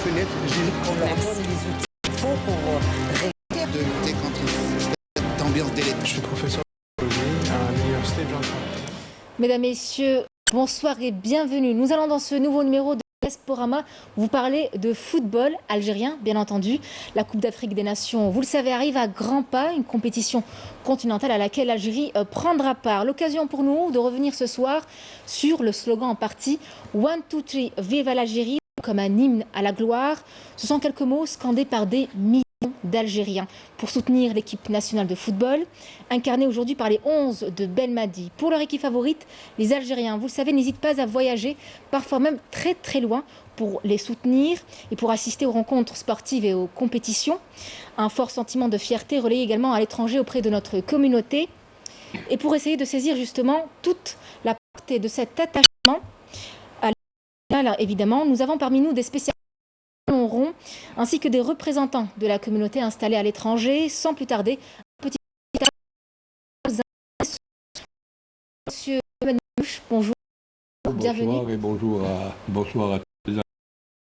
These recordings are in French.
fenêtres. On leur donne les outils qu'il faut pour réussir. De lutter contre cette ambiance délétère. Je suis professeur de biologie à l'université de Jean-Claude. Mesdames, Messieurs, bonsoir et bienvenue. Nous allons dans ce nouveau numéro de Sporama vous parler de football algérien, bien entendu. La Coupe d'Afrique des Nations, vous le savez, arrive à grands pas, une compétition continentale à laquelle l'Algérie prendra part. L'occasion pour nous de revenir ce soir sur le slogan en partie « 1, 2, 3, vive l'Algérie » comme un hymne à la gloire. Ce sont quelques mots scandés par des millions d'Algériens pour soutenir l'équipe nationale de football, incarnée aujourd'hui par les 11 de Belmadi. Pour leur équipe favorite, les Algériens, vous le savez, n'hésitent pas à voyager, parfois même très très loin, pour les soutenir et pour assister aux rencontres sportives et aux compétitions. Un fort sentiment de fierté relayé également à l'étranger auprès de notre communauté. Et pour essayer de saisir justement toute la portée de cet attachement, alors, évidemment, nous avons parmi nous des spécialistes rond, ainsi que des représentants de la communauté installés à l'étranger. Sans plus tarder, un petit Monsieur Manouche, bonjour. Bienvenue. Bonsoir et bonsoir à tous les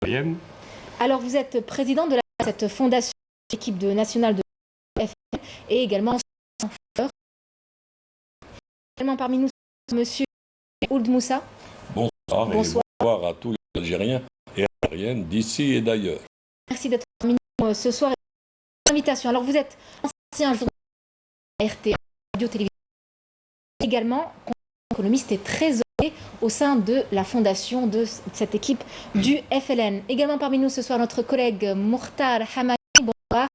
Algériens. Alors, vous êtes président de cette fondation, l'équipe nationale de FL, et également parmi nous, Monsieur Ould Moussa. Bonsoir. Bonsoir à tous les Algériens et Algériennes d'ici et d'ailleurs. Merci d'être parmi nous ce soir. Invitation. Alors vous êtes ancien journaliste à RT, radio-télévision, également économiste et trésorier au sein de la fondation de cette équipe du FLN. Également parmi nous ce soir notre collègue Mourtar Hamadi. Bonsoir.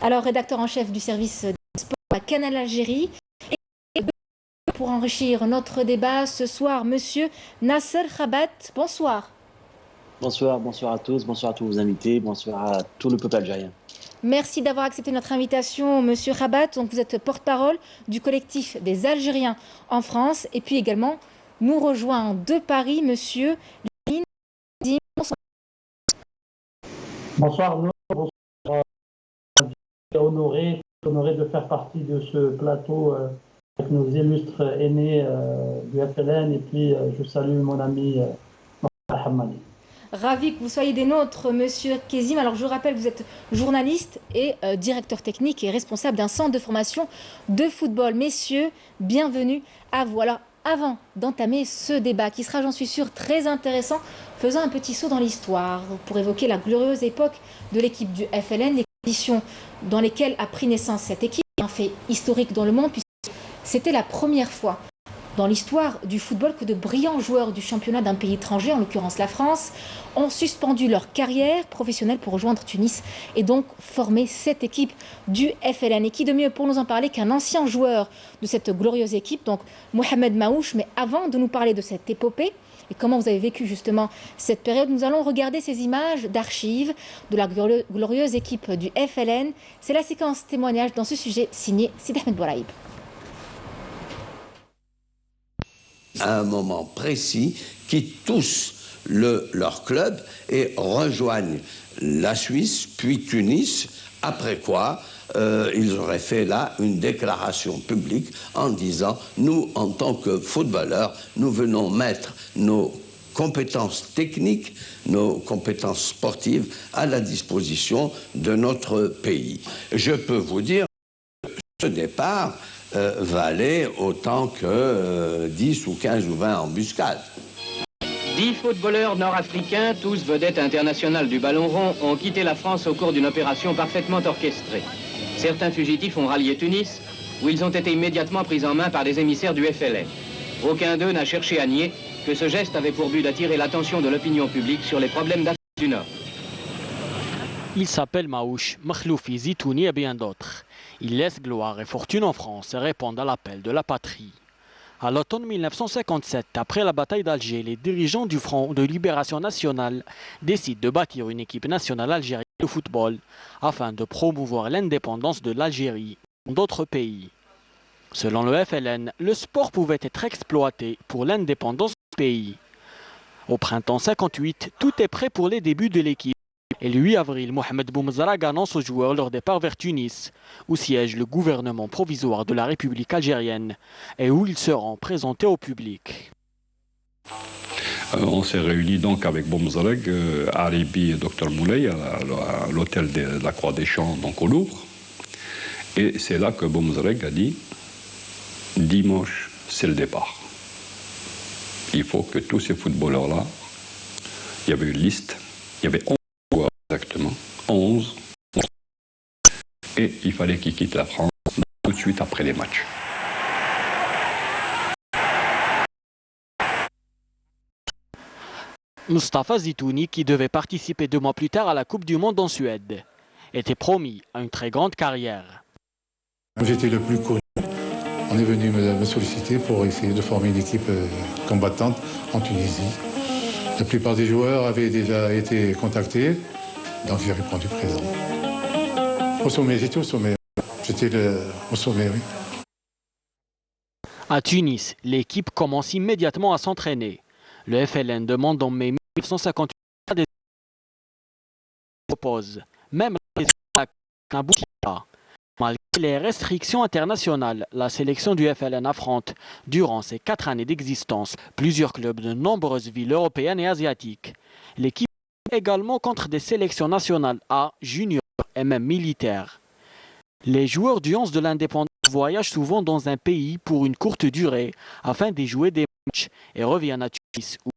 Alors rédacteur en chef du service des sports à Canal Algérie. Pour enrichir notre débat ce soir, Monsieur Nasser Khabat, bonsoir. Bonsoir à tous, bonsoir à tous vos invités, bonsoir à tout le peuple algérien. Merci d'avoir accepté notre invitation, Monsieur Khabat. Donc vous êtes porte-parole du collectif des Algériens en France. Et puis également, nous rejoint de Paris, Monsieur Limine. Bonsoir, bonsoir. Honoré de faire partie de ce plateau avec nos illustres aînés du FLN, et puis je salue mon ami Hamadi. Ravi que vous soyez des nôtres, Monsieur Kézim. Alors je vous rappelle, vous êtes journaliste et directeur technique et responsable d'un centre de formation de football. Messieurs, bienvenue à vous. Alors avant d'entamer ce débat qui sera, j'en suis sûr, très intéressant, faisons un petit saut dans l'histoire pour évoquer la glorieuse époque de l'équipe du FLN, les conditions dans lesquelles a pris naissance cette équipe, un fait historique dans le monde, puisque c'était la première fois dans l'histoire du football que de brillants joueurs du championnat d'un pays étranger, en l'occurrence la France, ont suspendu leur carrière professionnelle pour rejoindre Tunis et donc former cette équipe du FLN. Et qui de mieux pour nous en parler qu'un ancien joueur de cette glorieuse équipe, donc Mohamed Maouche. Mais avant de nous parler de cette épopée et comment vous avez vécu justement cette période, nous allons regarder ces images d'archives de la glorieuse équipe du FLN. C'est la séquence témoignage dans ce sujet signé Sidi Ahmed Bouraïb. À un moment précis, quittent tous leur club et rejoignent la Suisse, puis Tunis, après quoi ils auraient fait là une déclaration publique en disant « Nous, en tant que footballeurs, nous venons mettre nos compétences techniques, nos compétences sportives à la disposition de notre pays ». Je peux vous dire que ce départ valait autant que 10 ou 15 ou 20 embuscades. 10 footballeurs nord-africains, tous vedettes internationales du ballon rond, ont quitté la France au cours d'une opération parfaitement orchestrée. Certains fugitifs ont rallié Tunis, où ils ont été immédiatement pris en main par des émissaires du FLN. Aucun d'eux n'a cherché à nier que ce geste avait pour but d'attirer l'attention de l'opinion publique sur les problèmes d'Afrique du Nord. Il s'appelle Maouche, Makhloufi, Zitouni et bien d'autres. Il laisse gloire et fortune en France et répond à l'appel de la patrie. À l'automne 1957, après la bataille d'Alger, les dirigeants du Front de Libération Nationale décident de bâtir une équipe nationale algérienne de football afin de promouvoir l'indépendance de l'Algérie dans d'autres pays. Selon le FLN, le sport pouvait être exploité pour l'indépendance du pays. Au printemps 58, tout est prêt pour les débuts de l'équipe. Et le 8 avril, Mohamed Boumezrag annonce aux joueurs leur départ vers Tunis, où siège le gouvernement provisoire de la République algérienne et où ils seront présentés au public. On s'est réunis donc avec Boumzareg, Aribi et Dr Moulay à l'hôtel de la Croix des Champs, donc au Louvre. Et c'est là que Boumzareg a dit « Dimanche, c'est le départ. Il faut que tous ces footballeurs-là, il y avait une liste, il y avait 11 joueurs exactement, 11, et il fallait qu'ils quittent la France tout de suite après les matchs. » Mustapha Zitouni, qui devait participer 2 mois plus tard à la Coupe du Monde en Suède, était promis à une très grande carrière. J'étais le plus connu. On est venu me solliciter pour essayer de former une équipe combattante en Tunisie. La plupart des joueurs avaient déjà été contactés, donc j'ai répondu présent. Au sommet, j'étais au sommet. J'étais au sommet, oui. À Tunis, l'équipe commence immédiatement à s'entraîner. Le FLN demande en mai 1958 des propose, même les attaques n'aboutissent pas. Malgré les restrictions internationales, la sélection du FLN affronte, durant ses 4 années d'existence, plusieurs clubs de nombreuses villes européennes et asiatiques. L'équipe également contre des sélections nationales A, juniors et même militaires. Les joueurs du 11 de l'indépendance voyagent souvent dans un pays pour une courte durée afin d'y jouer des matchs et reviennent à Tunis où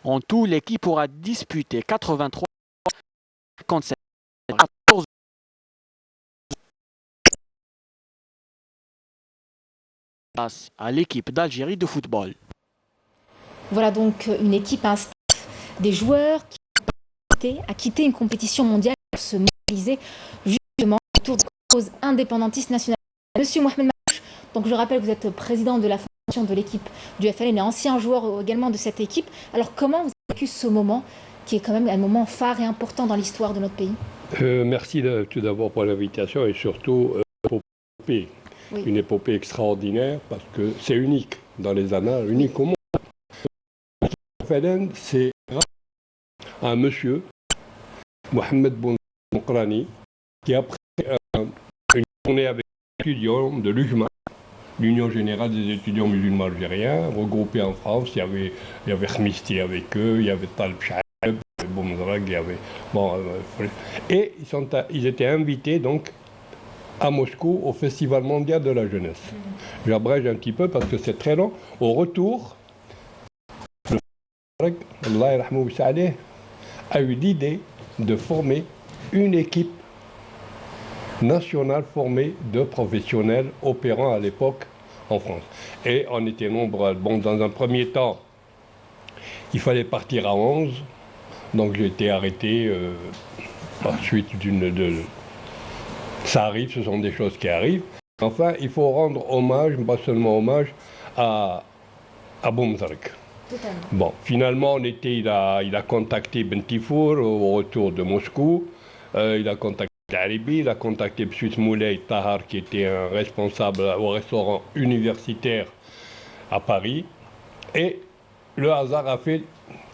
en tout, l'équipe aura disputé 83 57 14 face à l'équipe d'Algérie de football. Voilà donc une équipe, un staff, des joueurs qui a quitté une compétition mondiale pour se mobiliser justement autour de cause indépendantiste nationale. Monsieur Mohamed Mahouch, donc je rappelle que vous êtes président de la fondation de l'équipe du FLN et ancien joueur également de cette équipe. Alors comment vous avez vécu ce moment qui est quand même un moment phare et important dans l'histoire de notre pays? Merci tout d'abord pour l'invitation et surtout pour l'épopée. Oui. Une épopée extraordinaire parce que c'est unique dans les annales, unique au monde. Le FLN, c'est un monsieur, Mohamed Bounkrani, qui après une journée avec les étudiants de l'UJMA, l'Union Générale des étudiants musulmans algériens, regroupés en France, il y avait Khmisti avec eux, il y avait Talib Chaeb, Boumzareg, il y avait... et ils étaient invités donc à Moscou au Festival mondial de la jeunesse. J'abrège un petit peu parce que c'est très long. Au retour, Allah a eu l'idée de former une équipe nationale formée de professionnels opérant à l'époque en France. Et on était nombreux. Bon, dans un premier temps, il fallait partir à 11. Donc j'ai été arrêté suite ça arrive, ce sont des choses qui arrivent. Enfin, il faut rendre hommage, pas seulement hommage, à Boumzareg. Bon, finalement, il a contacté Bentifour au retour de Moscou. Il a contacté Aribi, il a contacté Bsut Moulay Tahar, qui était un responsable au restaurant universitaire à Paris. Et le hasard a fait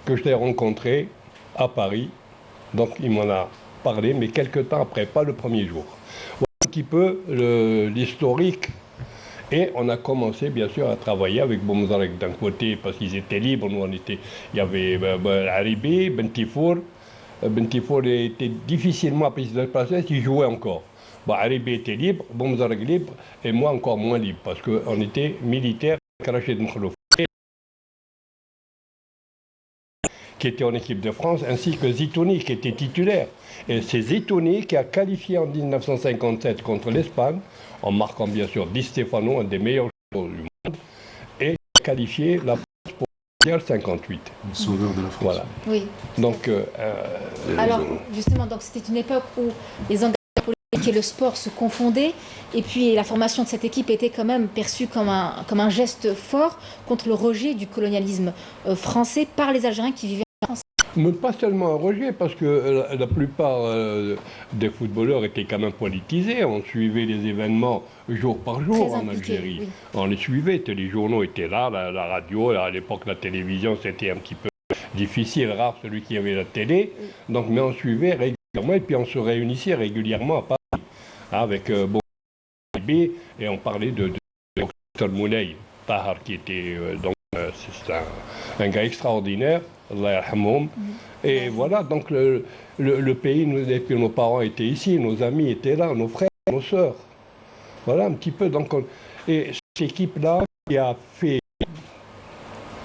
que je l'ai rencontré à Paris. Donc, il m'en a parlé, mais quelques temps après, pas le premier jour. Voilà un petit peu l'historique. Et on a commencé bien sûr à travailler avec Boumzareg d'un côté parce qu'ils étaient libres. Nous, il y avait Aribi, Bentifour. Bentifour était difficilement pris de place, il jouait encore. Aribi était libre, Boumzareg libre, et moi encore moins libre parce qu'on était militaire avec Rachid Mkhlouf, qui était en équipe de France, ainsi que Zitouni qui était titulaire. Et c'est Zitouni qui a qualifié en 1957 contre l'Espagne, en marquant bien sûr Di Stefano, un des meilleurs joueurs du monde, et qualifié la France pour le Mondial 58. Le sauveur de la France. Voilà. Oui. Donc, alors, justement, c'était une époque où les engagements politiques et le sport se confondaient, et puis la formation de cette équipe était quand même perçue comme un geste fort contre le rejet du colonialisme français par les Algériens qui vivaient en France. Mais pas seulement un rejet, parce que la plupart des footballeurs étaient quand même politisés. On suivait les événements jour par jour en Algérie. Oui. On les suivait, les journaux étaient là, la radio, à l'époque la télévision c'était un petit peu difficile, rare celui qui avait la télé. Donc, mais on suivait régulièrement et puis on se réunissait régulièrement à Paris avec Boumzareg et on parlait de Dr Moulay Tahar qui était donc c'est un gars extraordinaire, Allah yarhamoum. Et voilà, donc le pays, et puis nos parents étaient ici, nos amis étaient là, nos frères, nos sœurs. Voilà un petit peu. Donc et cette équipe-là qui a fait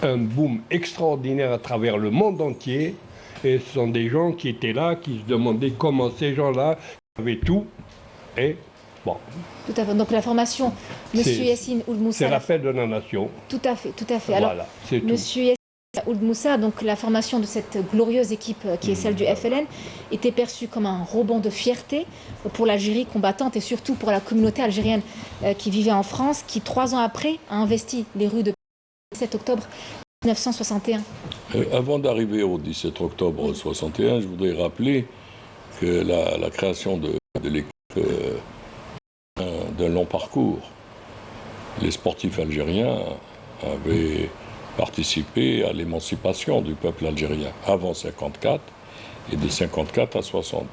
un boom extraordinaire à travers le monde entier. Et ce sont des gens qui étaient là, qui se demandaient comment ces gens-là avaient tout. Et bon. Tout à fait. Donc la formation, Monsieur Yassine Ould Moussa. C'est l'appel de la nation. Tout à fait, tout à fait. Alors, voilà, c'est Monsieur Yassine Ould Moussa, donc la formation de cette glorieuse équipe qui est celle du FLN, était perçue comme un rebond de fierté pour l'Algérie combattante et surtout pour la communauté algérienne qui vivait en France, qui 3 ans après a investi les rues de 17 octobre 1961. Avant d'arriver au 17 octobre 1961, je voudrais rappeler que la création de l'équipe d'un long parcours. Les sportifs algériens avaient participé à l'émancipation du peuple algérien avant 1954 et de 1954 à 1962.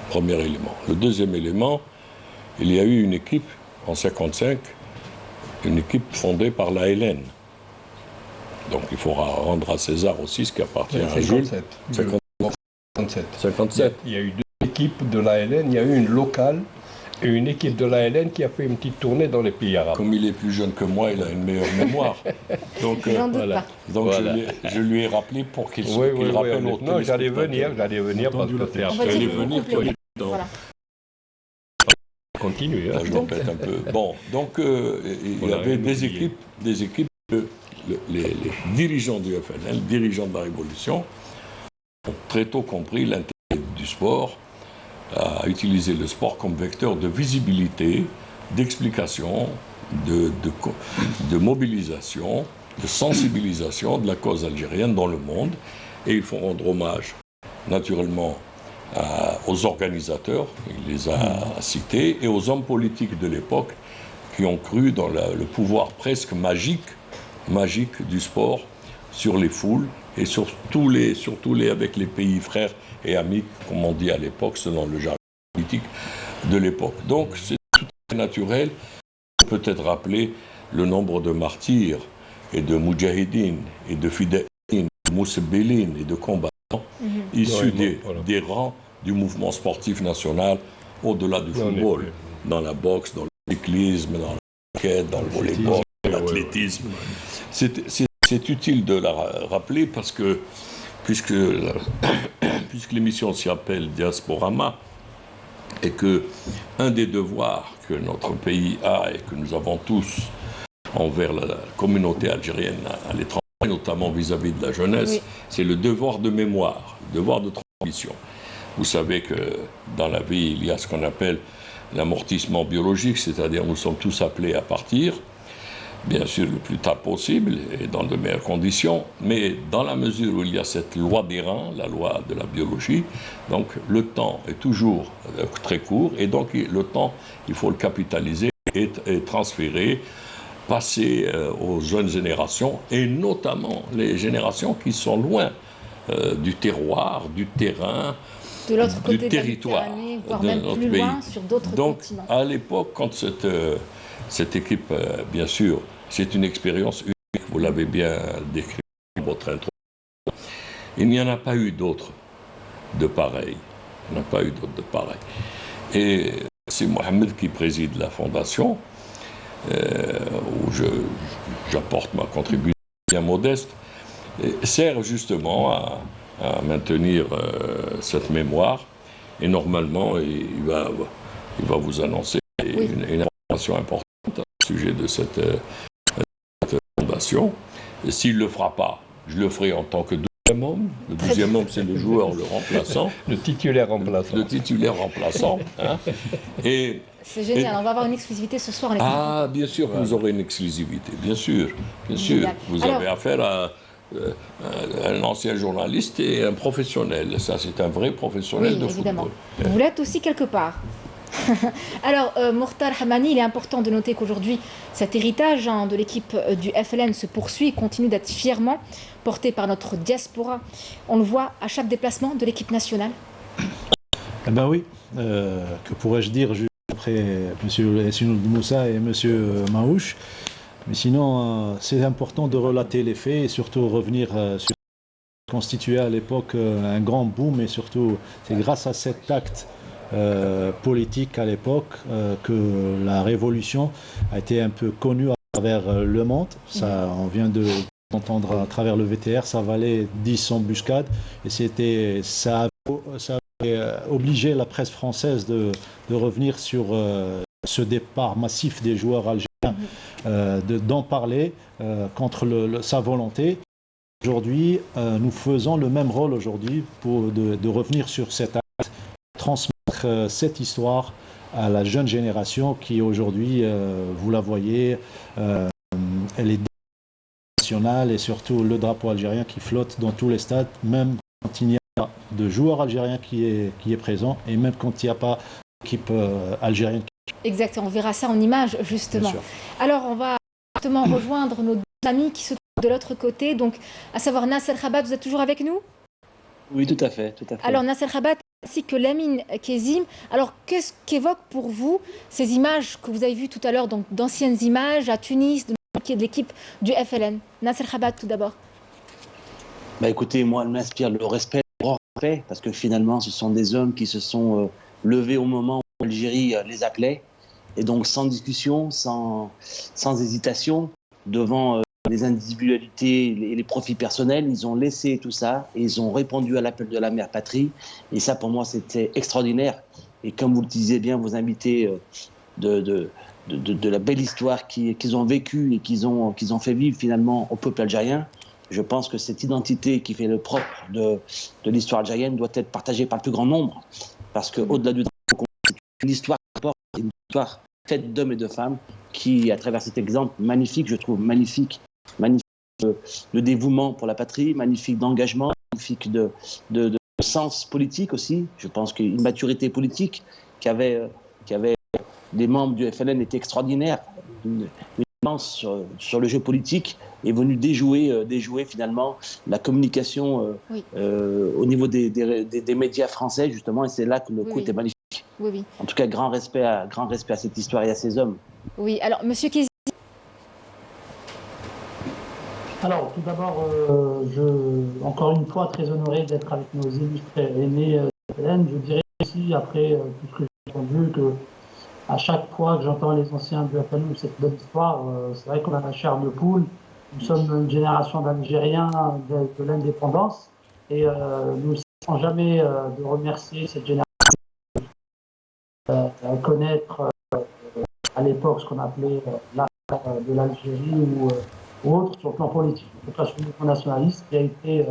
Premier élément. Le deuxième élément, il y a eu une équipe en 1955, une équipe fondée par la LN. Donc il faudra rendre à César aussi ce qui appartient à Jules. 57. Il y a eu 2 équipes de la LN, il y a eu une locale et une équipe de la LN qui a fait une petite tournée dans les pays arabes. Comme il est plus jeune que moi, il a une meilleure mémoire. Donc, voilà. Je lui ai rappelé pour qu'il rappelle aux Non, j'allais venir parce que c'est après. J'allais venir. Voilà. Continuer. Je m'embête un peu. Bon, donc il y avait des équipes les dirigeants du FLN, les dirigeants de la Révolution, ont très tôt compris l'intérêt du sport, à utiliser le sport comme vecteur de visibilité, d'explication, de mobilisation, de sensibilisation de la cause algérienne dans le monde. Et il faut rendre hommage, naturellement, aux organisateurs, il les a cités, et aux hommes politiques de l'époque qui ont cru dans le pouvoir presque magique du sport sur les foules et surtout avec les pays frères et amis, comme on dit à l'époque, selon le jargon politique de l'époque. Donc c'est tout à fait naturel, peut-être rappeler le nombre de martyrs et de moudjahidines et de fidèles, de moussebélines et de combattants issus des rangs du mouvement sportif national au-delà du football, dans la boxe, dans le cyclisme, dans le basket, dans le volleyball, l'athlétisme. C'est utile de la rappeler parce que, puisque l'émission s'appelle Diasporama, et que un des devoirs que notre pays a et que nous avons tous envers la communauté algérienne à l'étranger, notamment vis-à-vis de la jeunesse, c'est le devoir de mémoire, le devoir de transmission. Vous savez que dans la vie, il y a ce qu'on appelle l'amortissement biologique, c'est-à-dire nous sommes tous appelés à partir, bien sûr le plus tard possible et dans de meilleures conditions, mais dans la mesure où il y a cette loi des reins, la loi de la biologie, donc le temps est toujours très court et donc le temps, il faut le capitaliser et transférer, passer aux jeunes générations et notamment les générations qui sont loin du terroir, du terrain, de l'autre côté du territoire, voire même plus loin sur d'autres continents. À l'époque, quand cette équipe, bien sûr, c'est une expérience unique, vous l'avez bien décrit dans votre intro. Il n'y en a pas eu d'autres de pareils. Il n'y en a pas eu d'autres de pareils. Et c'est Mohamed qui préside la fondation, où j'apporte ma contribution bien modeste, et sert justement à maintenir cette mémoire. Et normalement, il va vous annoncer une information importante au sujet de cette fondation. Et s'il ne le fera pas, je le ferai en tant que deuxième homme. Le deuxième homme, c'est le joueur, le remplaçant. Le titulaire remplaçant. Le titulaire remplaçant. Hein. C'est génial, on va avoir une exclusivité ce soir. Bien sûr, vous aurez une exclusivité, bien sûr. Bien sûr. Vous avez affaire à un ancien journaliste et un professionnel. Ça, c'est un vrai professionnel de football. Vous l'êtes aussi quelque part. Alors, Mokhtar Hamani, il est important de noter qu'aujourd'hui, cet héritage de l'équipe du FLN se poursuit et continue d'être fièrement porté par notre diaspora. On le voit à chaque déplacement de l'équipe nationale. Eh ben oui, que pourrais-je dire juste après M. Yassine Ould Moussa et M. Maouche? Mais sinon, c'est important de relater les faits et surtout revenir sur ce qui constituait à l'époque un grand boom. Et surtout, c'est grâce à cet acte politique à l'époque que la révolution a été un peu connue à travers le monde. Ça, on vient d'entendre à travers le VTR, ça valait 10 embuscades. Et ça avait obligé la presse française de revenir sur ce départ massif des joueurs algériens, d'en parler contre sa volonté. Aujourd'hui, nous faisons le même rôle aujourd'hui de revenir sur cet acte, transmettre cette histoire à la jeune génération qui aujourd'hui, vous la voyez, elle est nationale et surtout le drapeau algérien qui flotte dans tous les stades, même quand il n'y a pas de joueur algérien qui est présent et même quand il n'y a pas d'équipe algérienne. Exactement, on verra ça en images justement. Alors on va justement rejoindre nos deux amis qui se trouvent de l'autre côté, donc à savoir Nasser Khabat, vous êtes toujours avec nous? Oui, tout à fait. Alors Nasser Khabat ainsi que Lamine Kezim, alors qu'est-ce qu'évoquent pour vous ces images que vous avez vues tout à l'heure, donc d'anciennes images à Tunis, de l'équipe du FLN? Nasser Khabat tout d'abord. Écoutez, moi, elle m'inspire le respect, le grand respect, parce que finalement, ce sont des hommes qui se sont levés au moment où l'Algérie les appelait, et donc sans discussion, sans hésitation, devant les individualités et les profits personnels, ils ont laissé tout ça, et ils ont répondu à l'appel de la mère patrie, et ça, pour moi, c'était extraordinaire. Et comme vous le disiez bien, vos invités de la belle histoire qu'ils ont vécue et qu'ils ont fait vivre finalement au peuple algérien, je pense que cette identité qui fait le propre de l'histoire algérienne doit être partagée par le plus grand nombre. Parce qu'au-delà du drapeau, c'est une histoire faite d'hommes et de femmes qui, à travers cet exemple magnifique, je trouve magnifique de dévouement pour la patrie, magnifique d'engagement, magnifique de sens politique aussi. Je pense qu'une maturité politique qu'avaient les membres du FLN était extraordinaire. Une immense sur le jeu politique est venue déjouer finalement la communication au niveau des médias français justement, et c'est là que le coup était magnifique. Oui. En tout cas, grand respect à cette histoire et à ces hommes. Oui, alors Monsieur Kezim. Alors, tout d'abord, encore une fois, très honoré d'être avec nos illustres aînés FLN. Je dirais aussi, après tout ce que j'ai entendu, que à chaque fois que j'entends les anciens du FLN, cette belle histoire, c'est vrai qu'on a la chair de poule. Nous sommes une génération d'Algériens de l'indépendance et nous ne cessons jamais de remercier cette génération connaître à l'époque ce qu'on appelait l'affaire de l'Algérie ou autre sur le plan politique. En tout cas, sur le plan nationaliste, qui a été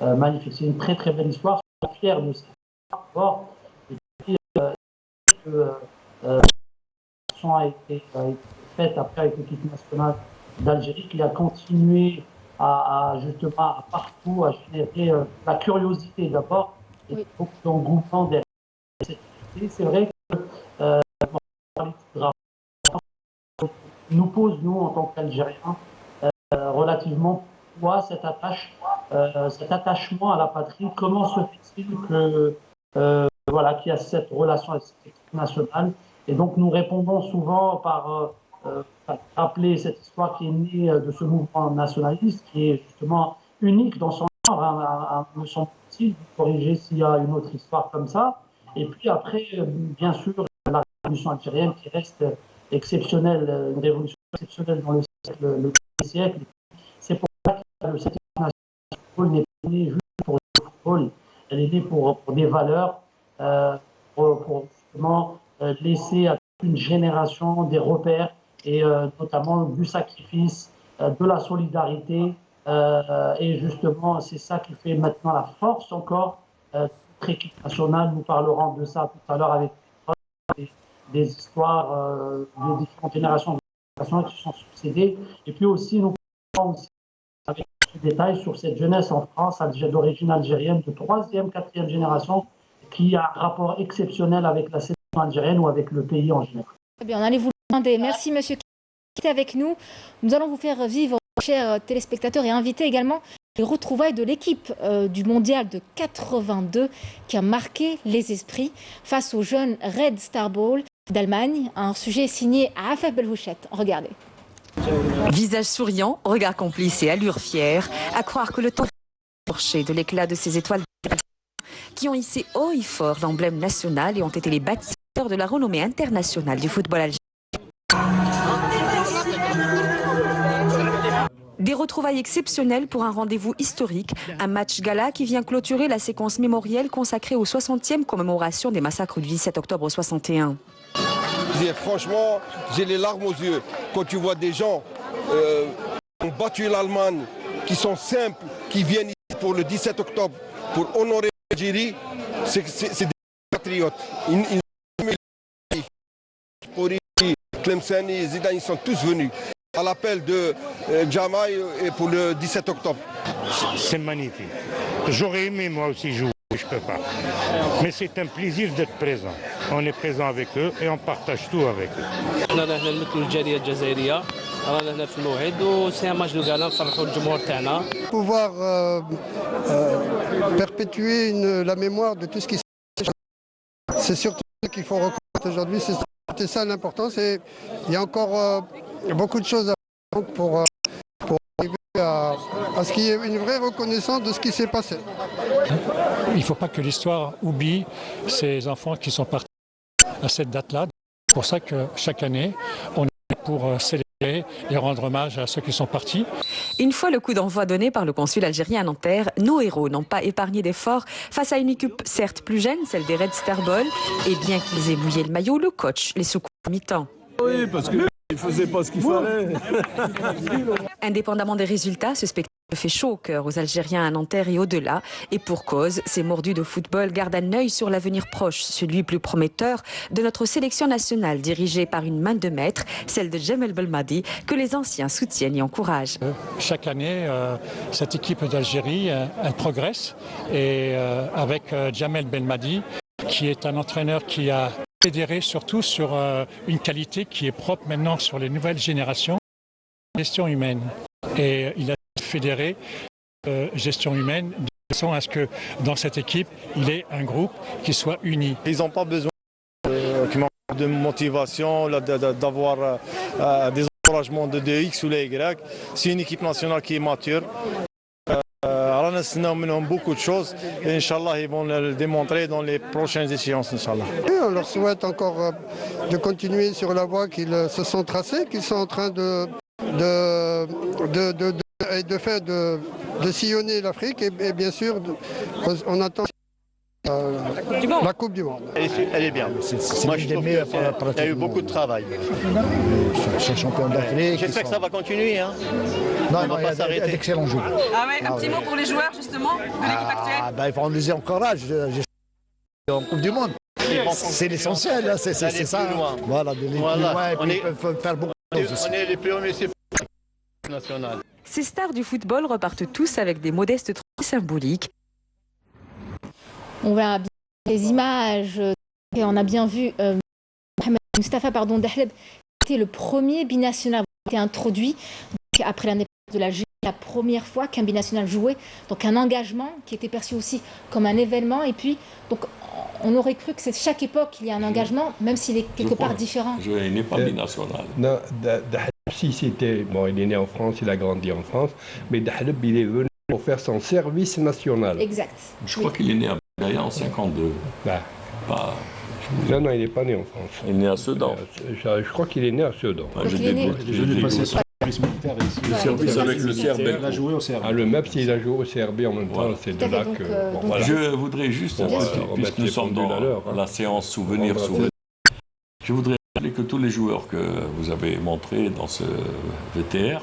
magnifique. C'est une très très belle histoire. Je suis fier de cette histoire. Et puis, a été faite après avec l'équipe nationale d'Algérie, qui a continué justement à partout à générer la curiosité d'abord et beaucoup d'engouement derrière cette activité. C'est vrai que nous pose, nous, en tant qu'Algériens, relativement pourquoi cet attachement à la patrie, comment se fait-il que qu'il y a cette relation avec cette équipe nationale. Et donc nous répondons souvent par rappeler cette histoire qui est née de ce mouvement nationaliste, qui est justement unique dans son genre, me semble-t-il, vous corrigez s'il y a une autre histoire comme ça. Et puis après, bien sûr, la révolution algérienne qui reste exceptionnelle, une révolution exceptionnelle dans le siècle. C'est pour ça que cette équipe nationale de football n'est pas née juste pour le football, elle est née pour des valeurs, pour justement laisser à toute une génération des repères et notamment du sacrifice, de la solidarité. Et justement, c'est ça qui fait maintenant la force encore de notre équipe nationale. Nous parlerons de ça tout à l'heure avec des histoires des différentes générations qui se sont succédées. Et puis aussi, nous parlerons aussi avec des détails sur cette jeunesse en France d'origine algérienne de 3e, 4e génération qui a un rapport exceptionnel avec la sélection algérienne ou avec le pays en général. Très bien, on allait vous demander. Merci Monsieur qui est avec nous. Nous allons vous faire vivre, chers téléspectateurs et invités également, les retrouvailles de l'équipe du mondial de 82 qui a marqué les esprits face aux jeunes Red Star Ball d'Allemagne. Un sujet signé à Afef Belhouchet. Regardez. Visage souriant, regard complice et allure fière, à croire que le temps torché de l'éclat de ces étoiles qui ont hissé haut et fort l'emblème national et ont été les bâtisseurs de la renommée internationale du football algérien. Des retrouvailles exceptionnelles pour un rendez-vous historique, un match gala qui vient clôturer la séquence mémorielle consacrée aux 60e commémorations des massacres du 17 octobre 61. Franchement, j'ai les larmes aux yeux quand tu vois des gens qui ont battu l'Allemagne, qui sont simples, qui viennent ici pour le 17 octobre pour honorer l'Algérie. C'est des patriotes. Tlemcen et Zidane, ils sont tous venus à l'appel de Jamaï et pour le 17 octobre. C'est magnifique. J'aurais aimé moi aussi jouer, je ne peux pas. Mais c'est un plaisir d'être présent. On est présent avec eux et on partage tout avec eux. Pouvoir perpétuer la mémoire de tout ce qui s'est passé. C'est surtout ce qu'il faut reconnaître aujourd'hui. C'est ça l'importance. Et il y a encore beaucoup de choses à faire pour arriver à ce qu'il y ait une vraie reconnaissance de ce qui s'est passé. Il ne faut pas que l'histoire oublie ces enfants qui sont partis à cette date-là. C'est pour ça que chaque année, on est pour célébrer et rendre hommage à ceux qui sont partis. Une fois le coup d'envoi donné par le consul algérien à Nanterre, nos héros n'ont pas épargné d'efforts face à une équipe certes plus jeune, celle des Red Star Ball, et bien qu'ils aient mouillé le maillot, le coach les secoue à mi-temps. Oui, parce qu'il ne faisait pas ce qu'il fallait. Indépendamment des résultats, ce spectacle fait chaud au cœur aux Algériens à Nanterre et au-delà. Et pour cause, ces mordus de football gardent un œil sur l'avenir proche, celui plus prometteur de notre sélection nationale dirigée par une main de maître, celle de Jamel Belmadi, que les anciens soutiennent et encouragent. Chaque année, cette équipe d'Algérie, elle progresse. Et avec Jamel Belmadi, qui est un entraîneur qui a fédéré surtout sur une qualité qui est propre maintenant sur les nouvelles générations, gestion humaine. Et il a fédéré gestion humaine de façon à ce que dans cette équipe, il y ait un groupe qui soit uni. Ils n'ont pas besoin de motivation, d'avoir des encouragements de X ou les Y. C'est une équipe nationale qui est mature. Beaucoup de choses et Inch'Allah ils vont le démontrer dans les prochaines échéances. Inch'Allah. Et on leur souhaite encore de continuer sur la voie qu'ils se sont tracés, qu'ils sont en train de sillonner l'Afrique et bien sûr on attend la Coupe du Monde. Elle est bien. Moi je trouve qu'il y a eu beaucoup de travail. C'est champion d'Afrique. J'espère que ça va continuer. Hein. Non, il va s'arrêter. D'excellents joueurs. Ah ouais, un petit mot pour les joueurs justement de l'équipe actuelle. Il faut en les encourager en Coupe du Monde. C'est l'essentiel, hein, c'est ça. Voilà, de plus loin, ils peuvent faire beaucoup de choses. On est les premiers nationales. Ces stars du football repartent tous avec des modestes trophées symboliques. On voit bien les images et on a bien vu Moustapha Dahleb était le premier binational qui a été introduit après l'indépendance de l'Algérie, la première fois qu'un binational jouait, donc un engagement qui était perçu aussi comme un événement et puis donc on aurait cru que c'est chaque époque il y a un engagement même s'il est quelque part différent. Il n'est pas binational. Non, Dahleb, si c'était bon, il est né en France, il a grandi en France, mais Dahleb il est venu pour faire son service national. Exact. Je crois qu'il est né à Gaïa en 52. Non, il n'est pas né en France. Il est né à Sedan. Je crois qu'il est né à Sedan. J'ai passé son service militaire ici. Le service avec le CRB. Il a joué au CRB. Le MEPS, il a joué au CRB en même temps. C'est de là que... Je voudrais juste, puisque nous sommes dans la séance souvenir, je voudrais rappeler que tous les joueurs que vous avez montrés dans ce VTR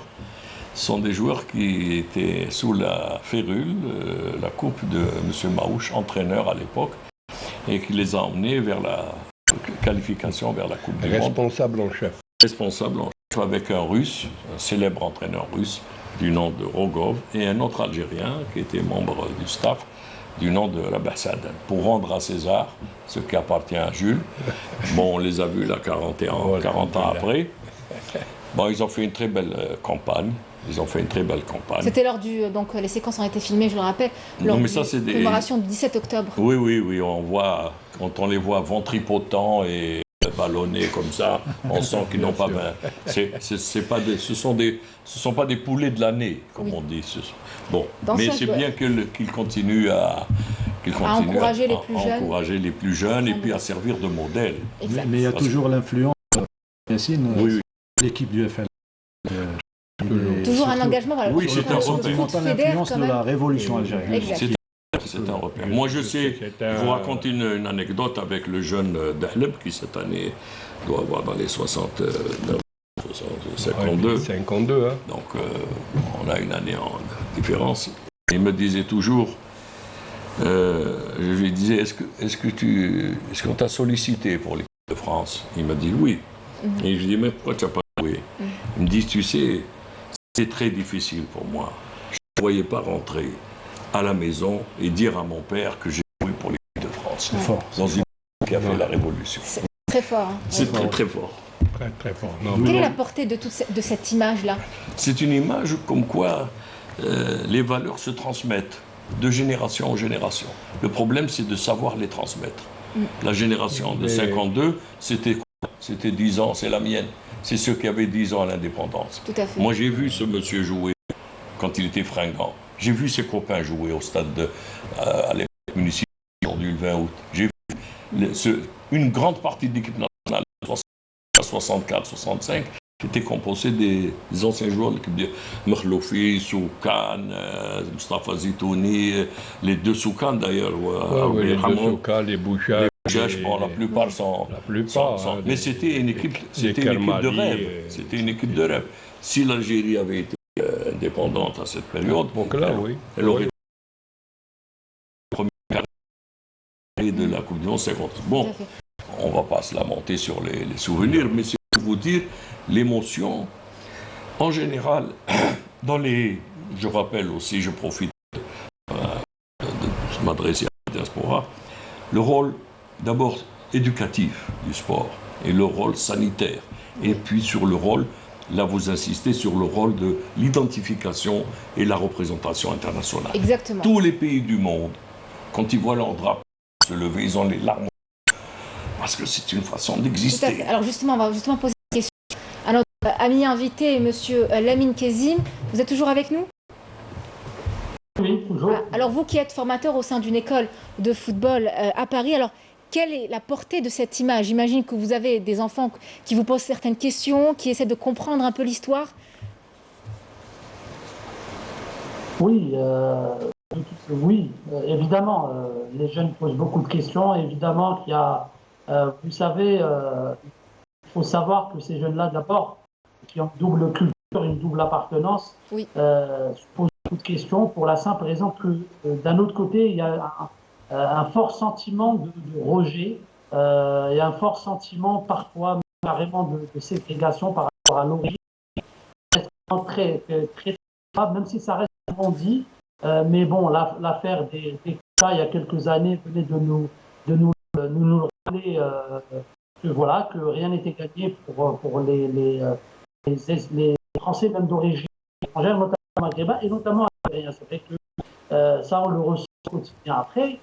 sont des joueurs qui étaient sous la férule, la coupe de M. Maouche, entraîneur à l'époque, et qui les a emmenés vers la qualification vers la Coupe du Monde. Responsable en chef. Responsable en chef avec un Russe, un célèbre entraîneur russe du nom de Rogov, et un autre Algérien qui était membre du staff du nom de Rabah Sadan, pour rendre à César ce qui appartient à Jules. Bon, on les a vus là 40 ans après. Bon, ils ont fait une très belle campagne. C'était lors du... Donc les séquences ont été filmées, je le rappelle, lors de la commémoration du 17 octobre. Oui, on voit, quand on les voit ventripotents et ballonner comme ça, on sent qu'ils n'ont pas... C'est pas ce sont pas des poulets de l'année, comme on dit. Bon, mais c'est bien qu'ils continuent à encourager les plus jeunes et puis à servir de modèle. Mais il y a toujours l'influence, Yassine, l'équipe du FL. Toujours un engagement, voilà. Oui, c'est un repère. L'influence de la révolution algérienne. C'est un repère. Moi, je sais, je vous raconte une anecdote avec le jeune Dahleb qui, cette année, doit avoir dans les 59, 52. 52, hein. Donc, on a une année en différence. Il me disait toujours, je lui disais, est-ce qu'on t'a sollicité pour l'équipe de France? Il m'a dit oui. Et je lui dis, mais pourquoi tu n'as pas joué? Il me dit, tu sais, c'est très difficile pour moi. Je ne voyais pas rentrer à la maison et dire à mon père que j'ai joué pour l'équipe de France. C'est fort. Dans une équipe qui a fait la révolution. C'est très fort. Hein. C'est très très fort. Très très fort. Quelle est la portée de cette image-là? C'est une image comme quoi les valeurs se transmettent de génération en génération. Le problème, c'est de savoir les transmettre. La génération de 52, c'était quoi? C'était 10 ans, c'est la mienne. C'est ceux qui avaient 10 ans à l'indépendance. Tout à fait. Moi, j'ai vu ce monsieur jouer quand il était fringant. J'ai vu ses copains jouer au stade à l'époque municipale, aujourd'hui le 20 août. J'ai vu une grande partie de l'équipe nationale, 64-65, qui était composée des anciens joueurs de l'équipe de Mkhloufi, Soukan, Mustafa Zitouni, les deux Soukan d'ailleurs. Les deux Soukan, les Bouchard. Bon, la plupart sont. Mais c'était une équipe de rêve. C'était une équipe de rêve. Si l'Algérie avait été indépendante à cette période, elle aurait été la première carré de la Coupe du Monde 50. Bon, on ne va pas se lamenter sur les souvenirs, mais c'est pour vous dire l'émotion. En général, je rappelle aussi, je profite de m'adresser à la diaspora, le rôle d'abord éducatif du sport et le rôle sanitaire. Et puis sur le rôle, là vous insistez sur le rôle de l'identification et la représentation internationale. Exactement. Tous les pays du monde, quand ils voient leur drapeau se lever, ils ont les larmes parce que c'est une façon d'exister. Alors justement, on va justement poser une question à notre ami invité, monsieur Lamine Kezim. Vous êtes toujours avec nous? Oui, toujours. Alors vous qui êtes formateur au sein d'une école de football à Paris, alors quelle est la portée de cette image? J'imagine que vous avez des enfants qui vous posent certaines questions, qui essaient de comprendre un peu l'histoire. Oui, évidemment, les jeunes posent beaucoup de questions. Évidemment qu'il y a, vous savez, il faut savoir que ces jeunes-là, d'abord, qui ont une double culture, une double appartenance, se posent beaucoup de questions pour la simple raison que, d'un autre côté, il y a un fort sentiment de rejet et un fort sentiment parfois carrément de ségrégation par rapport à l'origine. C'est très, très grave, même si ça reste souvent dit. Mais bon, l'affaire des États, il y a quelques années, venait de nous rappeler que rien n'était gagné pour les Français, même d'origine étrangère, notamment maghrébins et notamment algériens. C'est vrai que ça, on le ressent au quotidien. Après,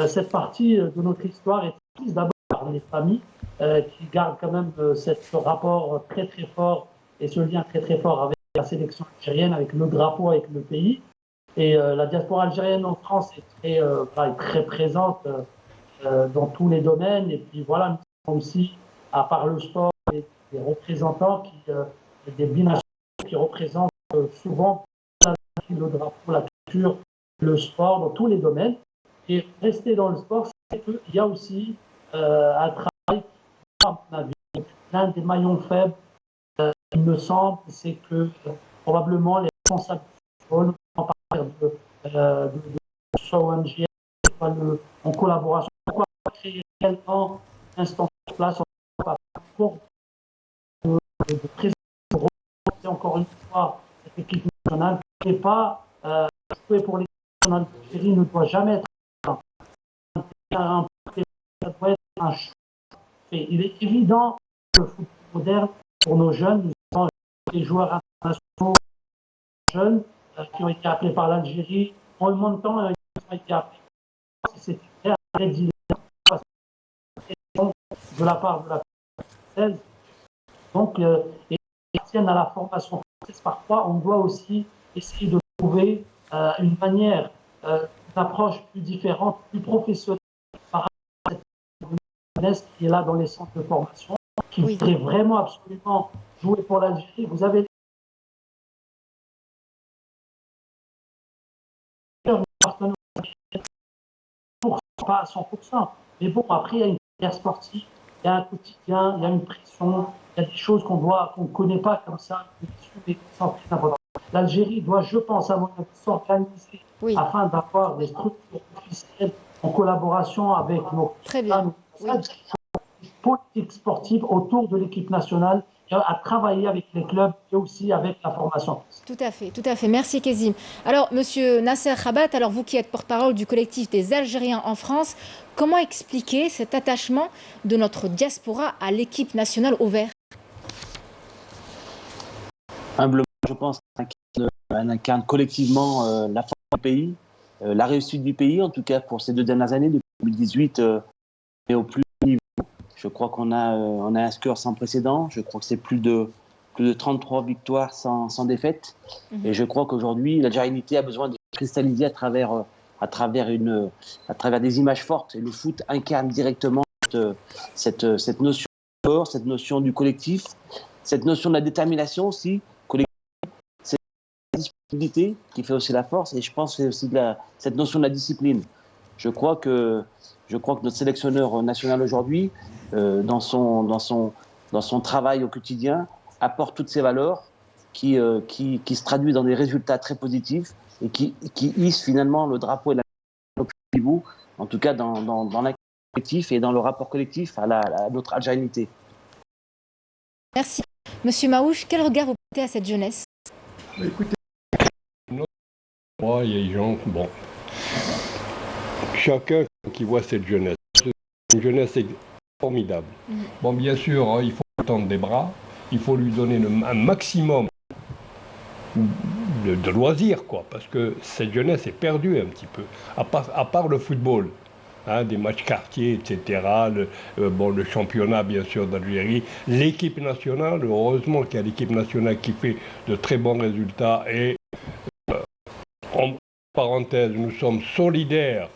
cette partie de notre histoire est prise d'abord par les familles qui gardent quand même ce rapport très très fort et ce lien très très fort avec la sélection algérienne, avec le drapeau, avec le pays. Et la diaspora algérienne en France est très présente dans tous les domaines. Et puis voilà, nous avons aussi, à part le sport, des représentants, des binationaux qui représentent souvent le drapeau, la culture, le sport, dans tous les domaines. Et rester dans le sport, c'est qu'il y a aussi un travail, à mon avis, l'un des maillons faibles, il me semble, c'est que probablement les responsables du football, en partir de SONG, en collaboration, pourquoi créer réellement une instance sur place pour de présenter encore une fois cette équipe nationale et pas jouer pour l'équipe nationale d'Algérie ne doit jamais être ça doit être un choix. Et il est évident que le football moderne, pour nos jeunes, nous avons des joueurs internationaux jeunes qui ont été appelés par l'Algérie. En le monde de temps, ils ont été appelés. C'est très prédilection de la part de la française. Donc, et appartiennent à la formation française. Parfois, on doit aussi essayer de trouver une manière, une approche plus différente, plus professionnelle par rapport à cette jeunesse qui est là dans les centres de formation, qui voudrait vraiment absolument jouer pour l'Algérie. Vous avez partenaires pas à 100%, mais bon, après, il y a une carrière sportive, il y a un quotidien, il y a une pression, il y a des choses qu'on ne connaît pas comme ça, mais qui sont très importantes. L'Algérie doit, je pense, à mon avis, s'organiser afin d'avoir des structures officielles en collaboration avec nos politiques sportives autour de l'équipe nationale, à travailler avec les clubs et aussi avec la formation. Tout à fait, tout à fait. Merci Kezim. Alors, Monsieur Nasser Khabat, alors vous qui êtes porte-parole du collectif des Algériens en France, comment expliquer cet attachement de notre diaspora à l'équipe nationale au vert? Humblement, je pense qu'elle incarne collectivement la force du pays, la réussite du pays, en tout cas pour ces 2 dernières années, depuis 2018, et au plus haut niveau. Je crois qu'on a un score sans précédent. Je crois que c'est plus de 33 victoires sans défaite. Et je crois qu'aujourd'hui, l'algérianité a besoin de cristalliser à travers des images fortes. Et le foot incarne directement cette notion de sport, cette notion du collectif, cette notion de la détermination aussi, collective, cette disponibilité qui fait aussi la force. Et je pense que c'est aussi cette notion de la discipline. Je crois que notre sélectionneur national aujourd'hui, dans son travail au quotidien, apporte toutes ces valeurs qui se traduisent dans des résultats très positifs et qui hissent finalement le drapeau et la au plus haut niveau, en tout cas dans la collectif et dans le rapport collectif à notre algérianité. Merci. Monsieur Maouche, quel regard vous portez à cette jeunesse? Écoutez, il y a des gens, bon, chacun qui voit cette jeunesse, c'est une jeunesse formidable. Bon, bien sûr, il faut tendre des bras, il faut lui donner un maximum de loisirs, quoi, parce que cette jeunesse est perdue un petit peu, à part le football. Hein, des matchs quartiers, etc., le championnat, bien sûr, d'Algérie, l'équipe nationale, heureusement qu'il y a l'équipe nationale qui fait de très bons résultats, et en parenthèse, nous sommes solidaires,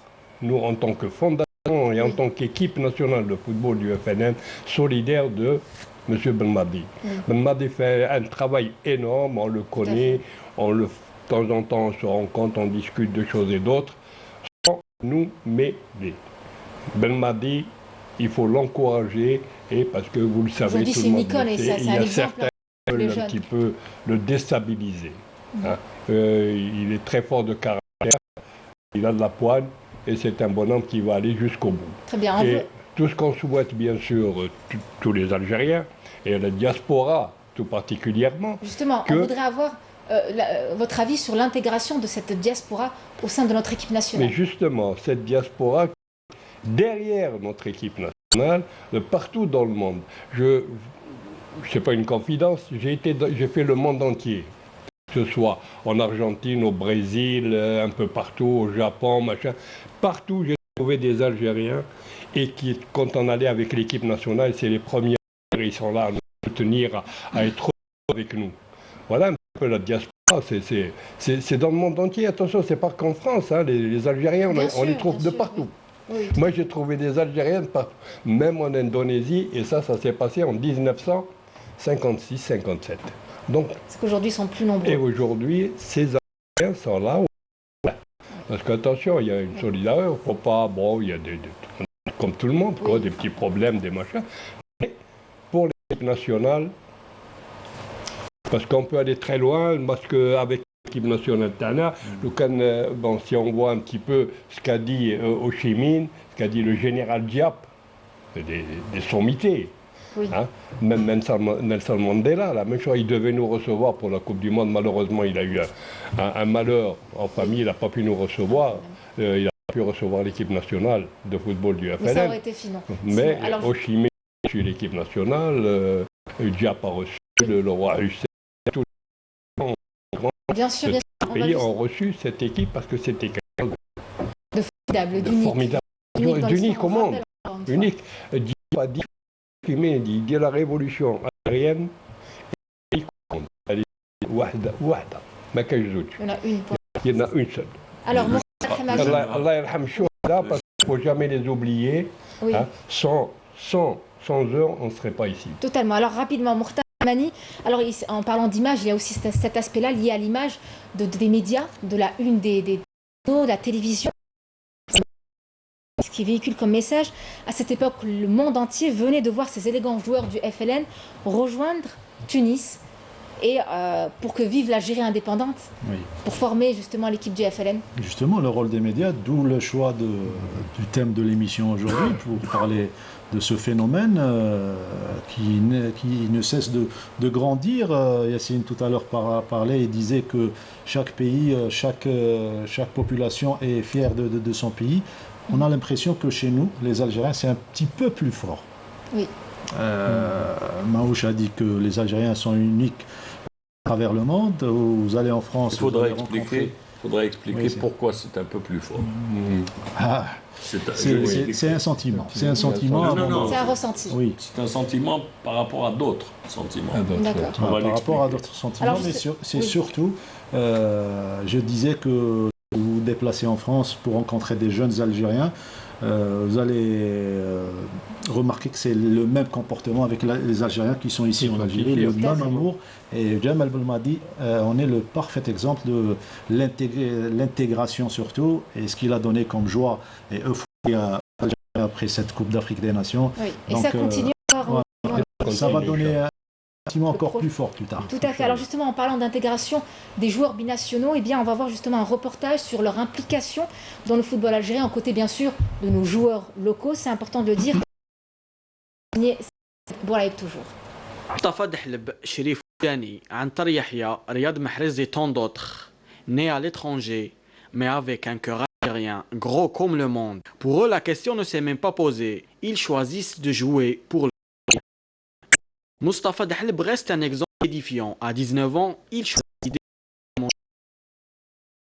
nous, en tant que fondation et en tant qu'équipe nationale de football du FNN, solidaires de M. Belmadi. Belmadi fait un travail énorme, on le connaît, de temps en temps on se rencontre, on discute de choses et d'autres, sans nous mêler. Belmadi, il faut l'encourager, et parce que vous le savez, tout le monde le sait, il y a certains qui veulent un petit peu le déstabiliser. Hein. Il est très fort de caractère, il a de la poigne, et c'est un bonhomme qui va aller jusqu'au bout. Très bien. Et tout ce qu'on souhaite, bien sûr, tous les Algériens, et la diaspora tout particulièrement. Justement, on voudrait avoir votre avis sur l'intégration de cette diaspora au sein de notre équipe nationale. Mais justement, cette diaspora, derrière notre équipe nationale, de partout dans le monde, c'est pas une confidence, j'ai fait le monde entier. Que ce soit en Argentine, au Brésil, un peu partout, au Japon, machin. Partout, j'ai trouvé des Algériens et qui, quand on allait avec l'équipe nationale, c'est les premiers, ils sont là à nous soutenir, à être avec nous. Voilà un peu la diaspora, c'est dans le monde entier. Attention, c'est pas qu'en France, hein, les Algériens, on les trouve de partout. Oui. Moi, j'ai trouvé des Algériens partout, même en Indonésie, et ça s'est passé en 1956-57. Donc, parce qu'aujourd'hui, ils sont plus nombreux. Et aujourd'hui, ces Algériens sont là. Parce qu'attention, il y a une solidarité, il ne faut pas... Bon, il y a comme tout le monde, quoi, des petits problèmes, des machins. Mais pour l'équipe nationale, parce qu'on peut aller très loin, parce qu'avec l'équipe nationale Tana, bon, si on voit un petit peu ce qu'a dit Ho Chi Minh, ce qu'a dit le général Diop, des sommités. Oui. Hein? Même Nelson Mandela, la même chose, il devait nous recevoir pour la Coupe du Monde. Malheureusement, il a eu un malheur en famille, il n'a pas pu nous recevoir. Il n'a pas pu recevoir l'équipe nationale de football du FNN. Mais ça aurait été finon. Mais Ho Chi Minh a reçu l'équipe nationale, Diop a reçu, le roi Hussein, tous les pays ont reçu cette équipe parce que c'était quelqu'un de formidable, d'unique au monde. Unique. Diop a dit il dit la révolution algérienne, elle est wahda. Il y en a une. Il y en a une seule. Alors, Allah yarham Chouhada, parce qu'il ne faut jamais les oublier. Oui. Hein. Sans eux, on ne serait pas ici. Totalement. Alors, rapidement, Mourtada Mani, alors, en parlant d'image, il y a aussi cet aspect-là lié à l'image des médias, de la une de la télévision. Ce qui véhicule comme message, à cette époque, le monde entier venait de voir ces élégants joueurs du FLN rejoindre Tunis et pour que vive l'Algérie indépendante, oui, pour former justement l'équipe du FLN. Justement, le rôle des médias, d'où le choix du thème de l'émission aujourd'hui, pour parler de ce phénomène qui ne cesse de grandir. Yacine tout à l'heure parlait et disait que chaque pays, chaque population est fière de son pays. On a l'impression que chez nous, les Algériens, c'est un petit peu plus fort. Oui. Maouch a dit que les Algériens sont uniques à travers le monde. Vous allez en France. Il faudrait expliquer pourquoi c'est un peu plus fort. C'est un sentiment. C'est un sentiment. Non. C'est un ressenti. Oui. C'est un sentiment par rapport à d'autres sentiments. D'accord. Par rapport à d'autres sentiments, Alors, mais c'est surtout, je disais que vous vous déplacez en France pour rencontrer des jeunes Algériens, vous allez remarquer que c'est le même comportement avec les Algériens qui sont ici en Algérie, le même amour. Et Jamal Belmadi, on est le parfait exemple de l'intégration surtout, et ce qu'il a donné comme joie et euphorie après cette Coupe d'Afrique des Nations. Oui. Et donc, ça continue encore. Ça va donner un sentiment encore plus fort plus tard. Tout à fait. Alors justement, en parlant d'intégration des joueurs binationaux, eh bien, on va voir justement un reportage sur leur implication dans le football algérien, en côté bien sûr de nos joueurs locaux. C'est important de le dire. Voilà, toujours. Mustafa Dehleb, Chérif Oudani, Antar Yahya, Riyad Mahrez et tant d'autres, nés à l'étranger, mais avec un cœur algérien gros comme le monde. Pour eux, la question ne s'est même pas posée. Ils choisissent de jouer pour le Mustafa Dehleb reste un exemple édifiant. À 19 ans, il choisit de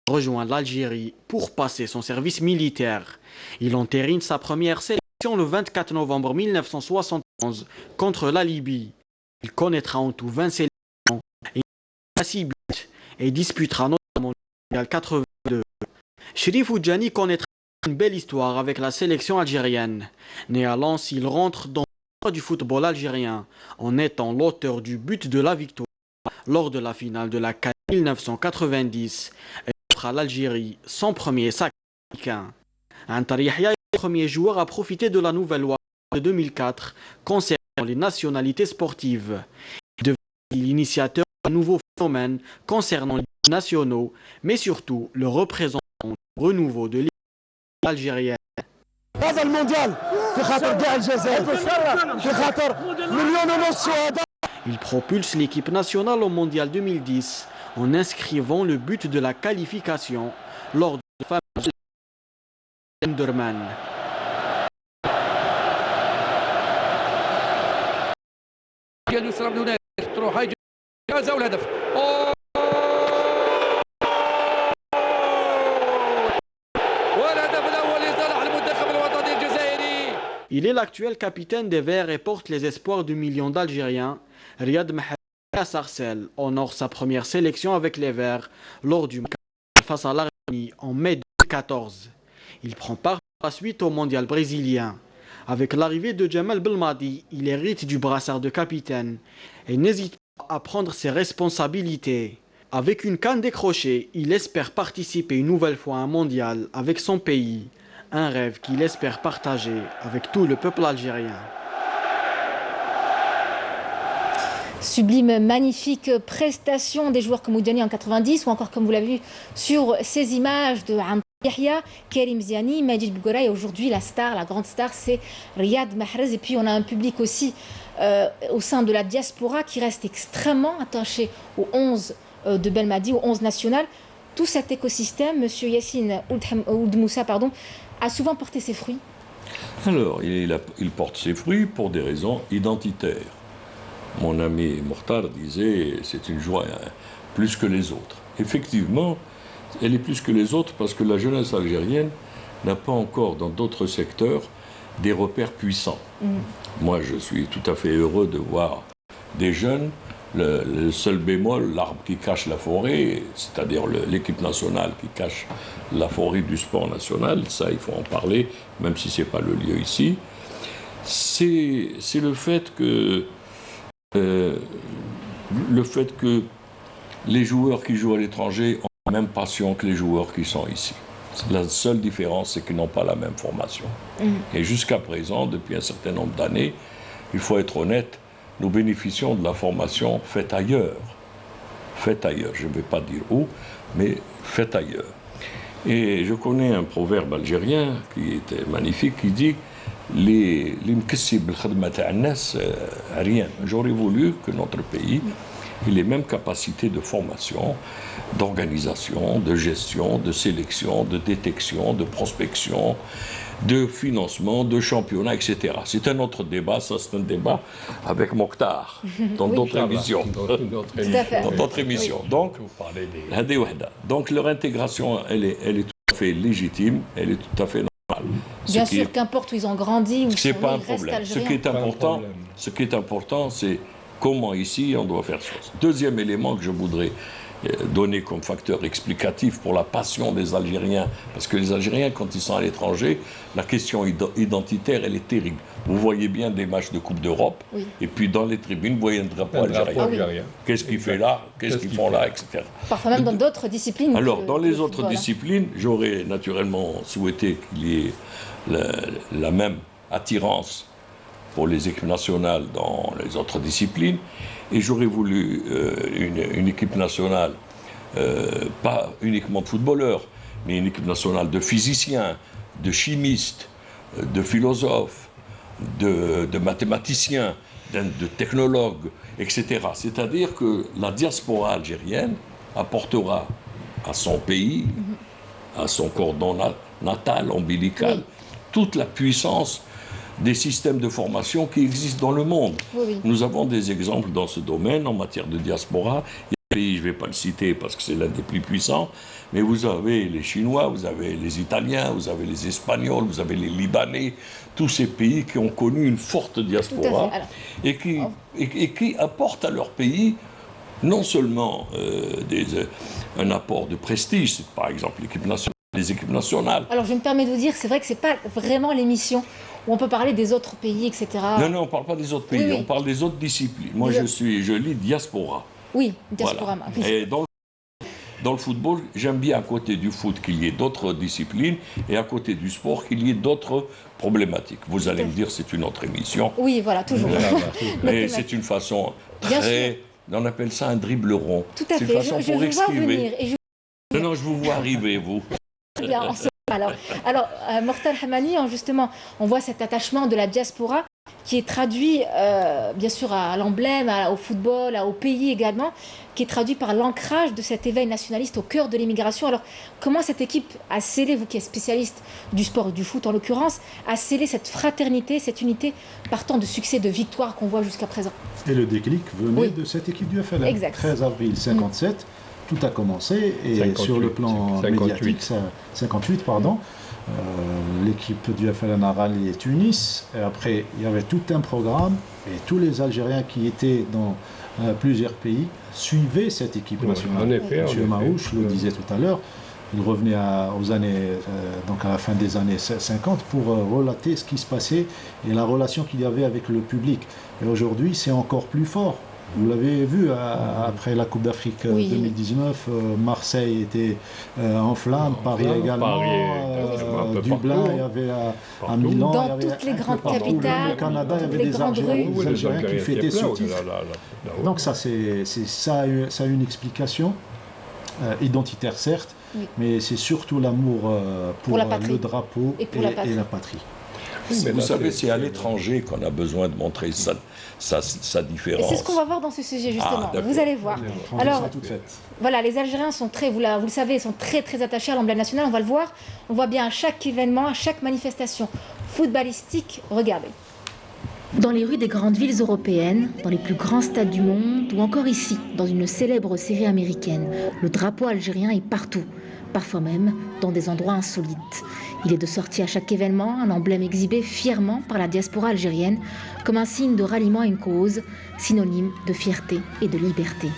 rejoindre l'Algérie pour passer son service militaire. Il entérine sa première sélection le 24 novembre 1971 contre la Libye. Il connaîtra en tout 20 sélections et 6 buts et disputera notamment le Mondial 82. Chérif Oudani connaîtra une belle histoire avec la sélection algérienne. Né à Lens, il rentre dans du football algérien en étant l'auteur du but de la victoire lors de la finale de la CAN 1990 et offre à l'Algérie son premier sac américain. Antar Yahya est le premier joueur à profiter de la nouvelle loi de 2004 concernant les nationalités sportives. Il devient l'initiateur d'un nouveau phénomène concernant les nationaux, mais surtout le représentant du renouveau de l'équipe algérienne. هذا المونديال في خاطر كاع الجزائر في خاطر مليون ونص شهداء. Il propulse l'équipe nationale au mondial 2010 en inscrivant le but de la qualification lors de la fameuse Enderman. اليسرى من هناك تروح هاي جازة والهدف. Il est l'actuel capitaine des Verts et porte les espoirs du million d'Algériens. Riyad Mahrez à Sarcelles honore sa première sélection avec les Verts lors du match face à l'Arménie en mai 2014. Il prend part par la suite au mondial brésilien. Avec l'arrivée de Jamal Belmadi, il hérite du brassard de capitaine et n'hésite pas à prendre ses responsabilités. Avec une canne décrochée, il espère participer une nouvelle fois à un mondial avec son pays. Un rêve qu'il espère partager avec tout le peuple algérien. Sublime, magnifique prestation des joueurs comme Oudani en 90 ou encore comme vous l'avez vu sur ces images de Antar Yahya, Karim Ziani, Majid Bougoura et aujourd'hui la star, la grande star c'est Riyad Mahrez et puis on a un public aussi au sein de la diaspora qui reste extrêmement attaché aux 11 de Belmadi, aux 11 nationales. Tout cet écosystème, Monsieur Yacine Ould Moussa, a souvent porté ses fruits. Alors, il porte ses fruits pour des raisons identitaires. Mon ami Mourtada disait c'est une joie plus que les autres. Effectivement, elle est plus que les autres parce que la jeunesse algérienne n'a pas encore dans d'autres secteurs des repères puissants. Moi, je suis tout à fait heureux de voir des jeunes. Le seul bémol, l'arbre qui cache la forêt, c'est-à-dire l'équipe nationale qui cache la forêt du sport national, ça, il faut en parler, même si ce n'est pas le lieu ici, c'est le fait que les joueurs qui jouent à l'étranger ont la même passion que les joueurs qui sont ici. La seule différence, c'est qu'ils n'ont pas la même formation. Et jusqu'à présent, depuis un certain nombre d'années, il faut être honnête, nous bénéficions de la formation faite ailleurs. Faite ailleurs, je ne vais pas dire où, mais faite ailleurs. Et je connais un proverbe algérien qui était magnifique, qui dit rien. J'aurais voulu que notre pays ait les mêmes capacités de formation, d'organisation, de gestion, de sélection, de détection, de prospection, de financement, de championnat, etc. C'est un autre débat, ça c'est un débat avec Mokhtar, dans d'autres émissions. Dans d'autres émissions. Donc, leur intégration, elle est tout à fait légitime, elle est tout à fait normale. Bien sûr, qu'importe où ils ont grandi, où ils c'est pas un ils restent problème. Ce algériens. qui est important, c'est comment ici on doit faire chose. Deuxième élément que je voudrais donner comme facteur explicatif pour la passion des Algériens, parce que les Algériens, quand ils sont à l'étranger, la question identitaire, elle est terrible. Vous voyez bien des matchs de Coupe d'Europe, et puis dans les tribunes, vous voyez un drapeau algérien. Qu'est-ce qu'il fait là? Qu'est-ce qu'ils font là? Etc. Parfois même dans d'autres disciplines. Alors, dans les autres disciplines, j'aurais naturellement souhaité qu'il y ait la même attirance pour les équipes nationales dans les autres disciplines. Et j'aurais voulu une équipe nationale, pas uniquement de footballeurs, mais une équipe nationale de physiciens, de chimistes, de philosophes, de mathématiciens, de technologues, etc. C'est-à-dire que la diaspora algérienne apportera à son pays, à son cordon natal, ombilical, toute la puissance des systèmes de formation qui existent dans le monde. Nous avons des exemples dans ce domaine en matière de diaspora. Il y a un pays, je ne vais pas le citer parce que c'est l'un des plus puissants, mais vous avez les Chinois, vous avez les Italiens, vous avez les Espagnols, vous avez les Libanais, tous ces pays qui ont connu une forte diaspora et qui apportent à leur pays non seulement un apport de prestige, par exemple les équipes nationales. Alors je me permets de vous dire, c'est vrai que ce n'est pas vraiment l'émission où on peut parler des autres pays, etc. Non, on ne parle pas des autres pays, on parle des autres disciplines. Moi, je lis diaspora. Oui, diaspora. Voilà. Et dans le football, j'aime bien à côté du foot qu'il y ait d'autres disciplines et à côté du sport qu'il y ait d'autres problématiques. Vous allez me dire, c'est une autre émission. Oui, voilà, toujours. Mais c'est une façon très... On appelle ça un dribble rond. Tout à fait. C'est une façon pour exprimer. Non, je vous vois arriver, vous. Bien, alors Mortal Hamani, justement, on voit cet attachement de la diaspora qui est traduit, bien sûr, à l'emblème, au football, au pays également, qui est traduit par l'ancrage de cet éveil nationaliste au cœur de l'immigration. Alors, comment cette équipe a scellé, vous qui êtes spécialiste du sport et du foot en l'occurrence, a scellé cette fraternité, cette unité, partant de succès, de victoires qu'on voit jusqu'à présent? Et le déclic venait de cette équipe du FLN. Exact. 13 avril 57. Tout a commencé et 58, sur le plan médiatique, 58 pardon, l'équipe du FLN a rallié Tunis et après il y avait tout un programme et tous les Algériens qui étaient dans plusieurs pays suivaient cette équipe nationale. En effet, M. Maouche le disait tout à l'heure, il revenait aux années, donc à la fin des années 50 pour relater ce qui se passait et la relation qu'il y avait avec le public. Et aujourd'hui c'est encore plus fort. Vous l'avez vu, après la Coupe d'Afrique 2019, Marseille était en flammes, Paris également, Dublin, il y avait à Milan, dans il y avait toutes les grandes capitales, au Canada, il y avait des Algériens qui fêtaient ce titre. Donc ça a une explication identitaire certes, mais c'est surtout l'amour pour le drapeau et la patrie. Oui, mais vous savez, c'est à l'étranger qu'on a besoin de montrer sa différence. Et c'est ce qu'on va voir dans ce sujet, justement. Vous allez voir. Alors, voilà, les Algériens sont vous le savez, sont très attachés à l'emblème national. On va le voir. On voit bien à chaque événement, à chaque manifestation footballistique. Regardez. Dans les rues des grandes villes européennes, dans les plus grands stades du monde, ou encore ici, dans une célèbre série américaine, le drapeau algérien est partout. parfois même dans des endroits insolites. Il est de sortie à chaque événement, un emblème exhibé fièrement par la diaspora algérienne comme un signe de ralliement à une cause, synonyme de fierté et de liberté.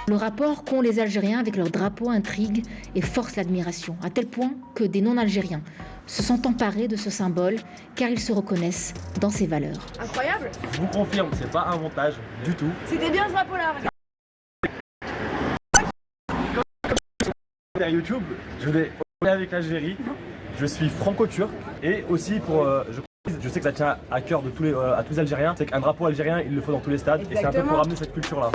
Le rapport qu'ont les Algériens avec leur drapeau intrigue et force l'admiration, à tel point que des non-Algériens se sont emparés de ce symbole car ils se reconnaissent dans ses valeurs. Incroyable! Je vous confirme, c'est pas un montage du tout. C'était bien ce drapeau-là. Sur YouTube, je vais avec l'Algérie, je suis franco-turc et aussi pour... je sais que ça tient à cœur de à tous les Algériens, c'est qu'un drapeau algérien, il le faut dans tous les stades. Exactement. Et c'est un peu pour ramener cette culture-là.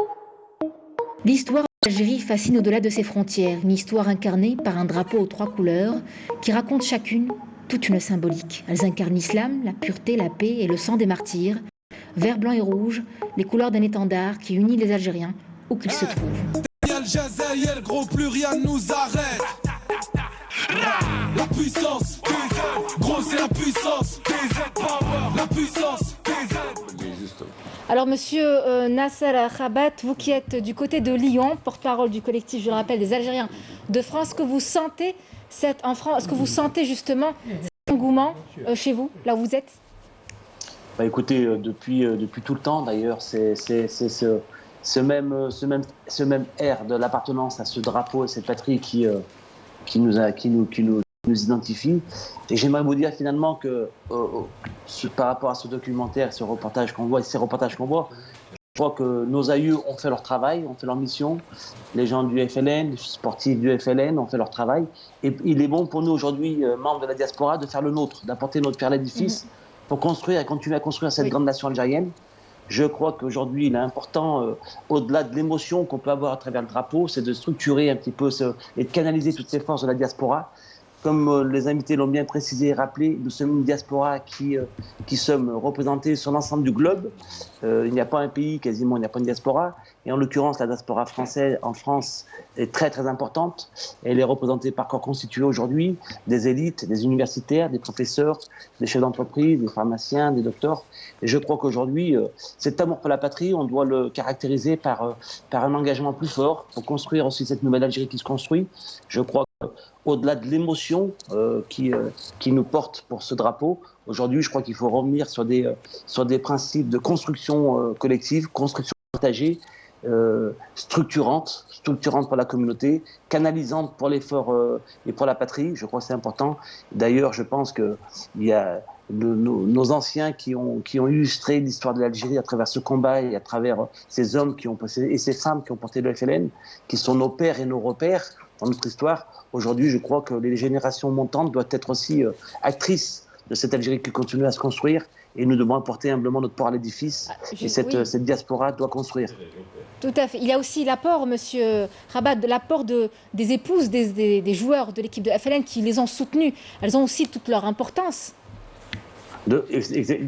L'histoire d'Algérie fascine au-delà de ses frontières, une histoire incarnée par un drapeau aux 3 couleurs qui raconte chacune toute une symbolique. Elles incarnent l'islam, la pureté, la paix et le sang des martyrs. Vert, blanc et rouge, les couleurs d'un étendard qui unit les Algériens où qu'ils se trouvent. Gros, plus rien nous arrête. La puissance, gros c'est la puissance, la puissance. Alors monsieur Nasser Khabat, vous qui êtes du côté de Lyon, porte-parole du collectif, je le rappelle, des Algériens de France, que vous sentez est-ce que vous sentez justement cet engouement chez vous, là où vous êtes? Bah écoutez, depuis tout le temps d'ailleurs, c'est ce même air de l'appartenance à ce drapeau et cette patrie qui nous identifie. Et j'aimerais vous dire finalement que par rapport à ce documentaire, ce reportage qu'on voit et ces reportages qu'on voit, je crois que nos aïeux ont fait leur travail, ont fait leur mission. Les gens du FLN, les sportifs du FLN ont fait leur travail. Et il est bon pour nous aujourd'hui, membres de la diaspora, de faire le nôtre, d'apporter notre pierre à l'édifice pour construire et continuer à construire cette grande nation algérienne. Je crois qu'aujourd'hui, il est important, au-delà de l'émotion qu'on peut avoir à travers le drapeau, c'est de structurer un petit peu et de canaliser toutes ces forces de la diaspora. Comme les invités l'ont bien précisé et rappelé, nous sommes une diaspora qui sommes représentés sur l'ensemble du globe. Il n'y a pas un pays, quasiment, il n'y a pas une diaspora. Et en l'occurrence, la diaspora française en France est très très importante. Elle est représentée par corps constitué aujourd'hui, des élites, des universitaires, des professeurs, des chefs d'entreprise, des pharmaciens, des docteurs. Et je crois qu'aujourd'hui, cet amour pour la patrie, on doit le caractériser par un engagement plus fort pour construire aussi cette nouvelle Algérie qui se construit. Je crois au-delà de l'émotion qui nous porte pour ce drapeau, aujourd'hui, je crois qu'il faut revenir sur des principes de construction collective, construction partagée, structurante pour la communauté, canalisante pour l'effort et pour la patrie. Je crois que c'est important. D'ailleurs, je pense qu'il y a nos anciens qui ont illustré l'histoire de l'Algérie à travers ce combat et à travers ces hommes et ces femmes qui ont porté le FLN, qui sont nos pères et nos repères dans notre histoire. Aujourd'hui, je crois que les générations montantes doivent être aussi actrices de cette Algérie qui continue à se construire et nous devons apporter humblement notre part à l'édifice et cette diaspora doit construire. Tout à fait. Il y a aussi l'apport, monsieur Rabat, l'apport des épouses des joueurs de l'équipe de FLN qui les ont soutenus. Elles ont aussi toute leur importance. De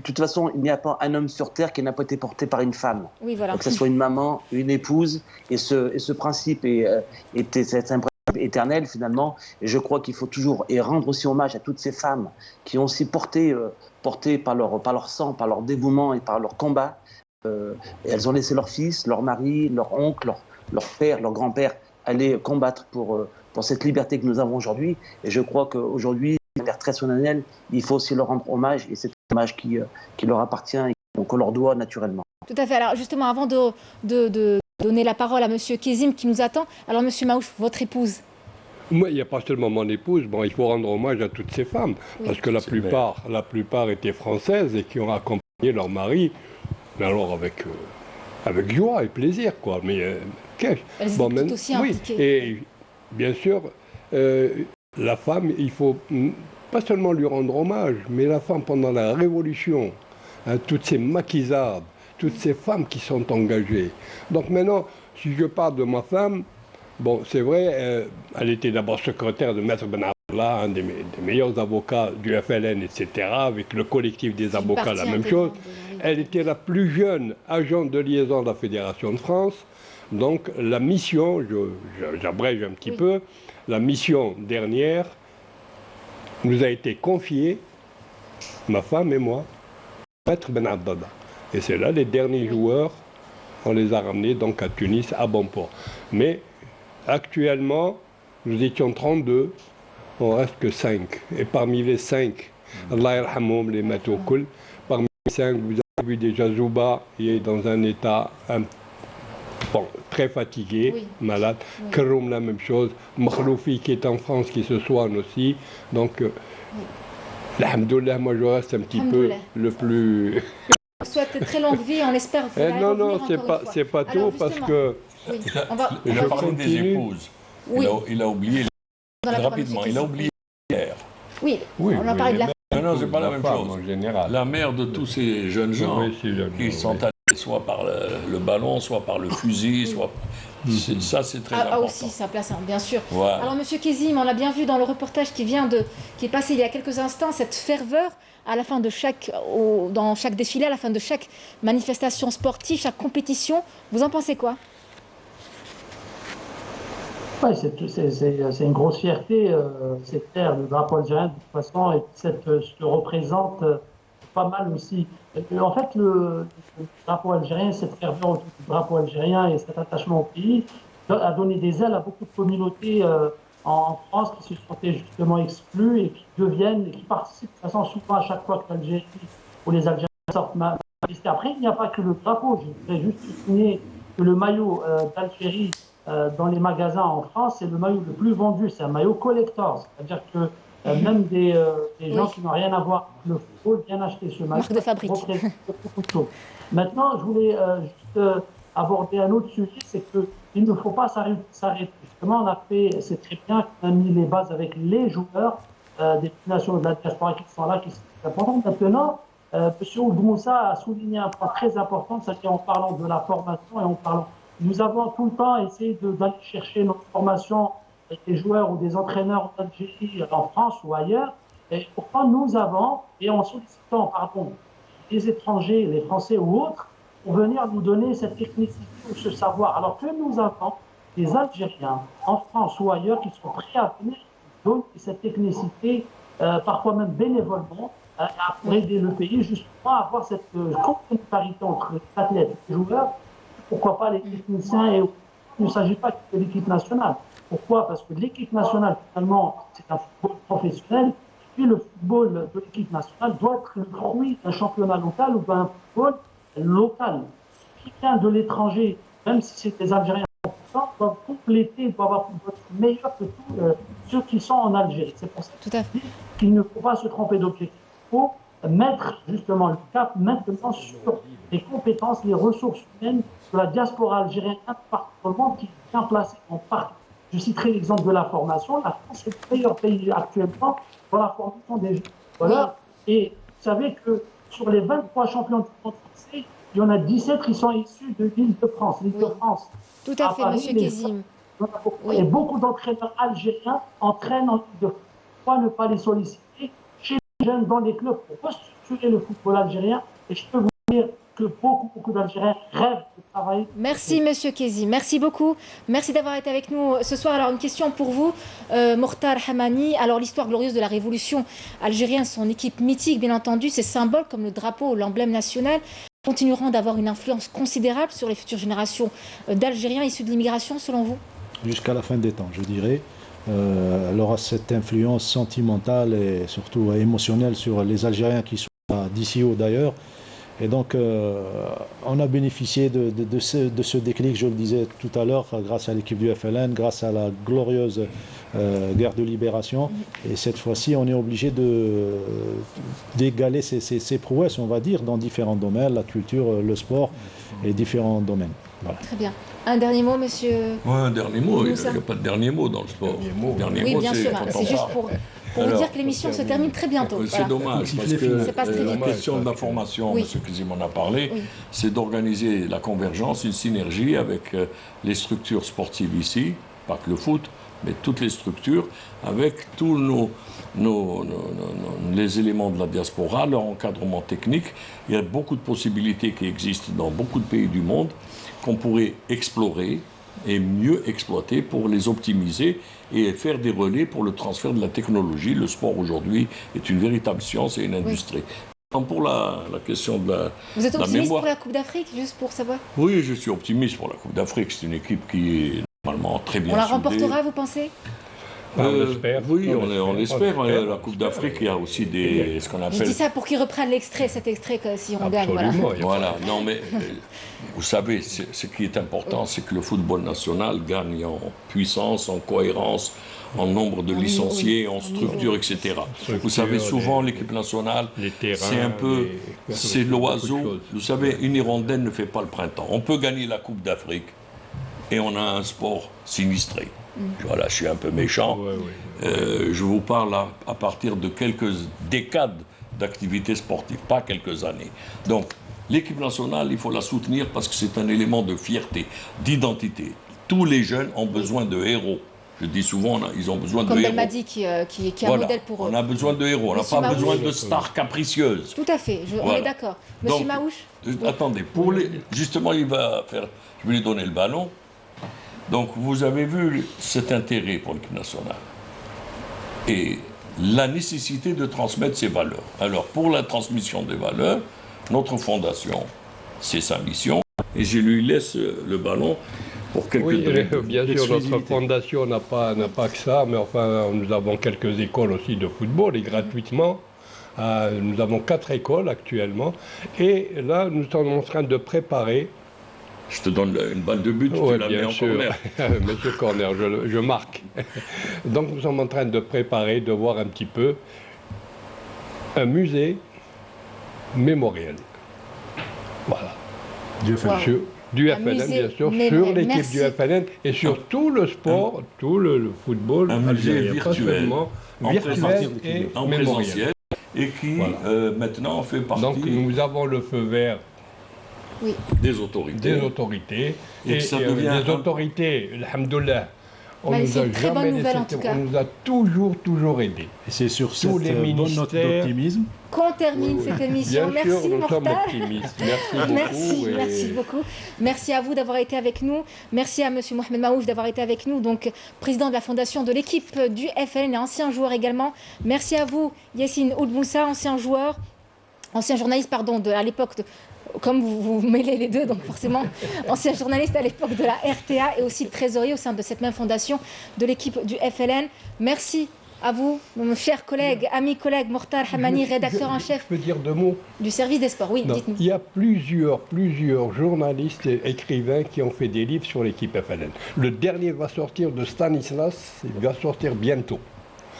toute façon, il n'y a pas un homme sur Terre qui n'a pas été porté par une femme. Oui, voilà. Que ce soit une maman, une épouse, et ce principe c'est un principe éternel finalement. Et je crois qu'il faut toujours rendre aussi hommage à toutes ces femmes qui ont aussi porté par leur sang, par leur dévouement et par leur combat. Elles ont laissé leur fils, leur mari, leur oncle, leur père, leur grand-père aller combattre pour cette liberté que nous avons aujourd'hui. Et je crois qu'aujourd'hui, de manière très solennelle, il faut aussi leur rendre hommage, et c'est un hommage qui leur appartient et qu'on leur doit naturellement. Tout à fait. Alors justement, avant de donner la parole à monsieur Kezim qui nous attend, alors monsieur Maouche, votre épouse? Moi, il n'y a pas seulement mon épouse, bon, il faut rendre hommage à toutes ces femmes, parce que la plupart étaient françaises et qui ont accompagné leur mari, mais alors avec joie et plaisir, quoi. Mais elles étaient tout aussi impliquées. Et bien sûr, la femme, il faut pas seulement lui rendre hommage, mais la femme pendant la Révolution, toutes ces maquisardes, toutes ces femmes qui sont engagées. Donc maintenant, si je parle de ma femme, bon, c'est vrai, elle était d'abord secrétaire de Maître Ben Abdallah, un des meilleurs avocats du FLN, etc., avec le collectif des avocats, la même chose. Elle était la plus jeune agente de liaison de la Fédération de France. Donc la mission, j'abrège un petit peu, la mission dernière nous a été confiée, ma femme et moi, Maître Ben Abdallah. Et c'est là les derniers joueurs, on les a ramenés donc à Tunis, à bon port. Mais actuellement, nous étions 32, on reste que 5. Et parmi les 5, Allah yarhamoum, les matoukul, parmi les 5, vous avez vu déjà Zouba, il est dans un état très fatigué, malade. Keroum, la même chose. Makhloufi qui est en France, qui se soigne aussi. Donc, alhamdoulilah, moi je reste un petit peu le plus... On souhaite très longue vie, on espère. Non, c'est pas tout, parce que... Oui, il a parlé des épouses. Oui. Il a oublié, rapidement, il a oublié la mère. Oui, on a parlé de la femme. Non, c'est pas la même chose. En général. La mère de tous ces jeunes gens qui sont allés soit par le ballon, soit par le fusil, soit... Ça, c'est très important. Ah aussi, sa place, bien sûr. Voilà. Alors, Monsieur Kezim, on l'a bien vu dans le reportage qui est passé il y a quelques instants, cette ferveur à la fin de dans chaque défilé, à la fin de chaque manifestation sportive, chaque compétition. Vous en pensez quoi? Oui, c'est une grosse fierté, c'est clair, le drapeau algérien de toute façon, et se représente pas mal aussi. En fait, le drapeau algérien, cette ferveur autour du drapeau algérien et cet attachement au pays a donné des ailes à beaucoup de communautés en France qui se sentaient justement exclues et qui participent de toute façon souvent à chaque fois que l'Algérie ou les Algériens sortent manifester. Après, il n'y a pas que le drapeau. Je voudrais juste souligner que le maillot d'Algérie dans les magasins en France, c'est le maillot le plus vendu. C'est un maillot collector. C'est-à-dire que même des gens qui n'ont rien à voir avec le football viennent acheter ce maillot. Marque de fabrique. Maintenant, je voulais juste aborder un autre sujet, c'est qu'il ne faut pas s'arrêter. Justement, c'est très bien qu'on a mis les bases avec les joueurs des nations de la diaspora qui sont là, qui sont importants. Maintenant, M. Ould Moussa a souligné un point très important, c'est-à-dire en parlant de la formation et en parlant. Nous avons tout le temps essayé d'aller chercher notre formation des joueurs ou des entraîneurs en Algérie, en France ou ailleurs. Et pourtant, nous avons, et en sollicitant, les étrangers, les Français ou autres, pour venir nous donner cette technicité ou ce savoir. Alors que nous avons des Algériens en France ou ailleurs qui sont prêts à venir donner cette technicité, parfois même bénévolement, pour aider le pays justement à avoir cette complémentarité entre les athlètes et les joueurs. Pourquoi pas les techniciens et il ne s'agit pas que de l'équipe nationale. Pourquoi? Parce que l'équipe nationale, finalement, c'est un football professionnel. Puis le football de l'équipe nationale doit être le fruit d'un championnat local ou d'un football local. Ce qui vient de l'étranger, même si c'est des Algériens à 100%, doivent compléter, doivent être meilleurs que tous ceux qui sont en Algérie. C'est pour ça qu'il ne faut pas se tromper d'objectif. Il faut mettre justement le cap maintenant sur les compétences, les ressources humaines de la diaspora algérienne partout dans le monde qui est bien placée en partie. Je citerai l'exemple de la formation. La France est le meilleur pays actuellement dans la formation des jeunes. Voilà. Et vous savez que sur les 23 champions du monde français, il y en a 17 qui sont issus de l'île de France. L'île de France. Tout à fait, Monsieur Kezim. Et beaucoup d'entraîneurs algériens entraînent en Île de France. Pourquoi ne pas les solliciter chez les jeunes dans les clubs pour restructurer le football algérien? Et je peux vous dire que beaucoup d'Algériens rêvent de travailler. Merci Monsieur Kezim, merci beaucoup. Merci d'avoir été avec nous ce soir. Alors une question pour vous, Mokhtar Hamani. Alors l'histoire glorieuse de la révolution algérienne, son équipe mythique bien entendu, ses symboles comme le drapeau ou l'emblème national continueront d'avoir une influence considérable sur les futures générations d'Algériens issus de l'immigration selon vous? Jusqu'à la fin des temps, je dirais. Elle aura cette influence sentimentale et surtout émotionnelle sur les Algériens qui sont d'ici ou d'ailleurs. Et donc, on a bénéficié de ce déclic, je le disais tout à l'heure, grâce à l'équipe du FLN, grâce à la glorieuse guerre de libération. Et cette fois-ci, on est obligé d'égaler ces prouesses, on va dire, dans différents domaines, la culture, le sport et différents domaines. Voilà. Très bien. Un dernier mot, monsieur? Oui, un dernier mot. Il n'y a pas de dernier mot dans le sport. Oui, bien sûr. C'est juste pour vous dire que l'émission se termine très bientôt. C'est dommage, parce que la question de la formation, M. Kezim en a parlé, c'est d'organiser la convergence, une synergie avec les structures sportives ici, pas que le foot, mais toutes les structures, avec tous les éléments de la diaspora, leur encadrement technique. Il y a beaucoup de possibilités qui existent dans beaucoup de pays du monde qu'on pourrait explorer et mieux exploiter pour les optimiser et faire des relais pour le transfert de la technologie. Le sport aujourd'hui est une véritable science et une industrie. Pour la question de la Vous êtes optimiste mémoire. pour la Coupe d'Afrique, juste pour savoir? Oui, je suis optimiste pour la Coupe d'Afrique. C'est une équipe qui est normalement très bien On la soudée. remportera, vous pensez? On l'espère. Oui, on l'espère. La Coupe d'Afrique, il y a aussi ce qu'on appelle... Je dis ça pour qu'ils reprennent l'extrait, cet extrait, si on gagne. Voilà. Voilà. Non, mais vous savez, ce qui est important, c'est que le football national gagne en puissance, en cohérence, en nombre de licenciés, en structure, etc. Vous savez, souvent, l'équipe nationale, c'est un peu... C'est l'oiseau. Vous savez, une hirondelle ne fait pas le printemps. On peut gagner la Coupe d'Afrique et on a un sport sinistré. Voilà, je suis un peu méchant. Je vous parle à partir de quelques décades d'activité sportive, pas quelques années. Donc, l'équipe nationale, il faut la soutenir parce que c'est un élément de fierté, d'identité. Tous les jeunes ont besoin de héros. Je dis souvent, ils ont besoin de héros. Comme Belmadi qui est un modèle pour eux. On a besoin de héros, on n'a pas besoin de stars capricieuses. Tout à fait, on est d'accord. Monsieur Maouche? Attendez, justement, je vais lui donner le ballon. Donc, vous avez vu cet intérêt pour l'équipe nationale et la nécessité de transmettre ces valeurs. Alors, pour la transmission des valeurs, notre fondation, c'est sa mission, et je lui laisse le ballon pour quelques bien sûr, notre fondation n'a pas que ça, mais enfin, nous avons quelques écoles aussi de football, et gratuitement. Nous avons 4 écoles actuellement, et là, nous sommes en train de préparer. Je te donne une balle de but, tu la mets en corner. Monsieur Corner, je marque. Donc nous sommes en train de préparer, de voir un petit peu un musée mémoriel. Voilà. Du FLN, bien sûr, sur l'équipe du FLN et sur tout le sport, tout le football. Un musée virtuel, en présentiel, et qui maintenant fait partie... Donc nous avons le feu vert. Oui. Des autorités. Et ça devient des autorités, alhamdoulilah. On nous a jamais laissé, on nous a toujours aidés. Et c'est sur cette bonne note d'optimisme qu'on termine cette émission. Bien merci sûr, Mokhtar. Nous sommes optimistes. Merci beaucoup. Merci à vous d'avoir été avec nous. Merci à Monsieur Mohamed Maouche d'avoir été avec nous, donc président de la fondation de l'équipe du FLN et ancien joueur également. Merci à vous Yassine Oudmoussa, ancien journaliste à l'époque de... Comme vous mêlez les deux, donc forcément, ancien journaliste à l'époque de la RTA et aussi trésorier au sein de cette même fondation de l'équipe du FLN. Merci à vous, mon cher collègue, ami collègue Mokhtar Hamani, rédacteur en chef je peux dire 2 mots du service des sports. Oui, dites-nous. Il y a plusieurs journalistes et écrivains qui ont fait des livres sur l'équipe FLN. Le dernier va sortir de Stanislas, il va sortir bientôt.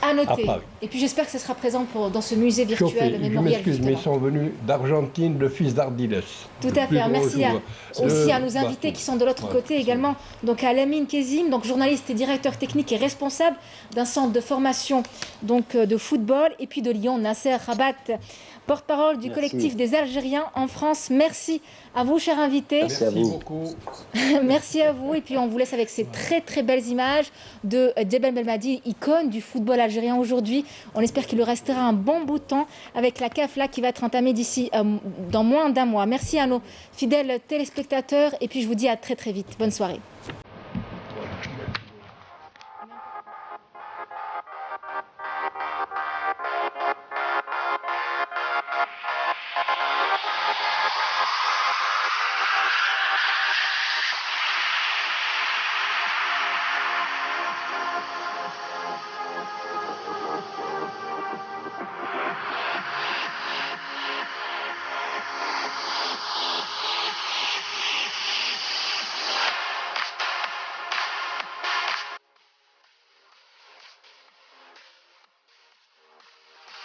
À noter. Et puis j'espère que ce sera présent dans ce musée virtuel mémorial. Je m'excuse, mais ils sont venus d'Argentine, le fils d'Ardiles. Tout à fait. Merci aussi à nos invités qui sont de l'autre côté également. Donc à Lamine Kezim, donc journaliste et directeur technique et responsable d'un centre de formation de football. Et puis de Lyon, Nasser Rabat, porte-parole du collectif des Algériens en France. Merci à vous, chers invités. Merci beaucoup. Merci à vous. Et puis on vous laisse avec ces très belles images de Djebel Belmadi, icône du football algérien aujourd'hui. On espère qu'il lui restera un bon bout de temps avec la CAF là qui va être entamée d'ici dans moins d'1 mois. Merci à nos fidèles téléspectateurs et puis je vous dis à très vite. Bonne soirée.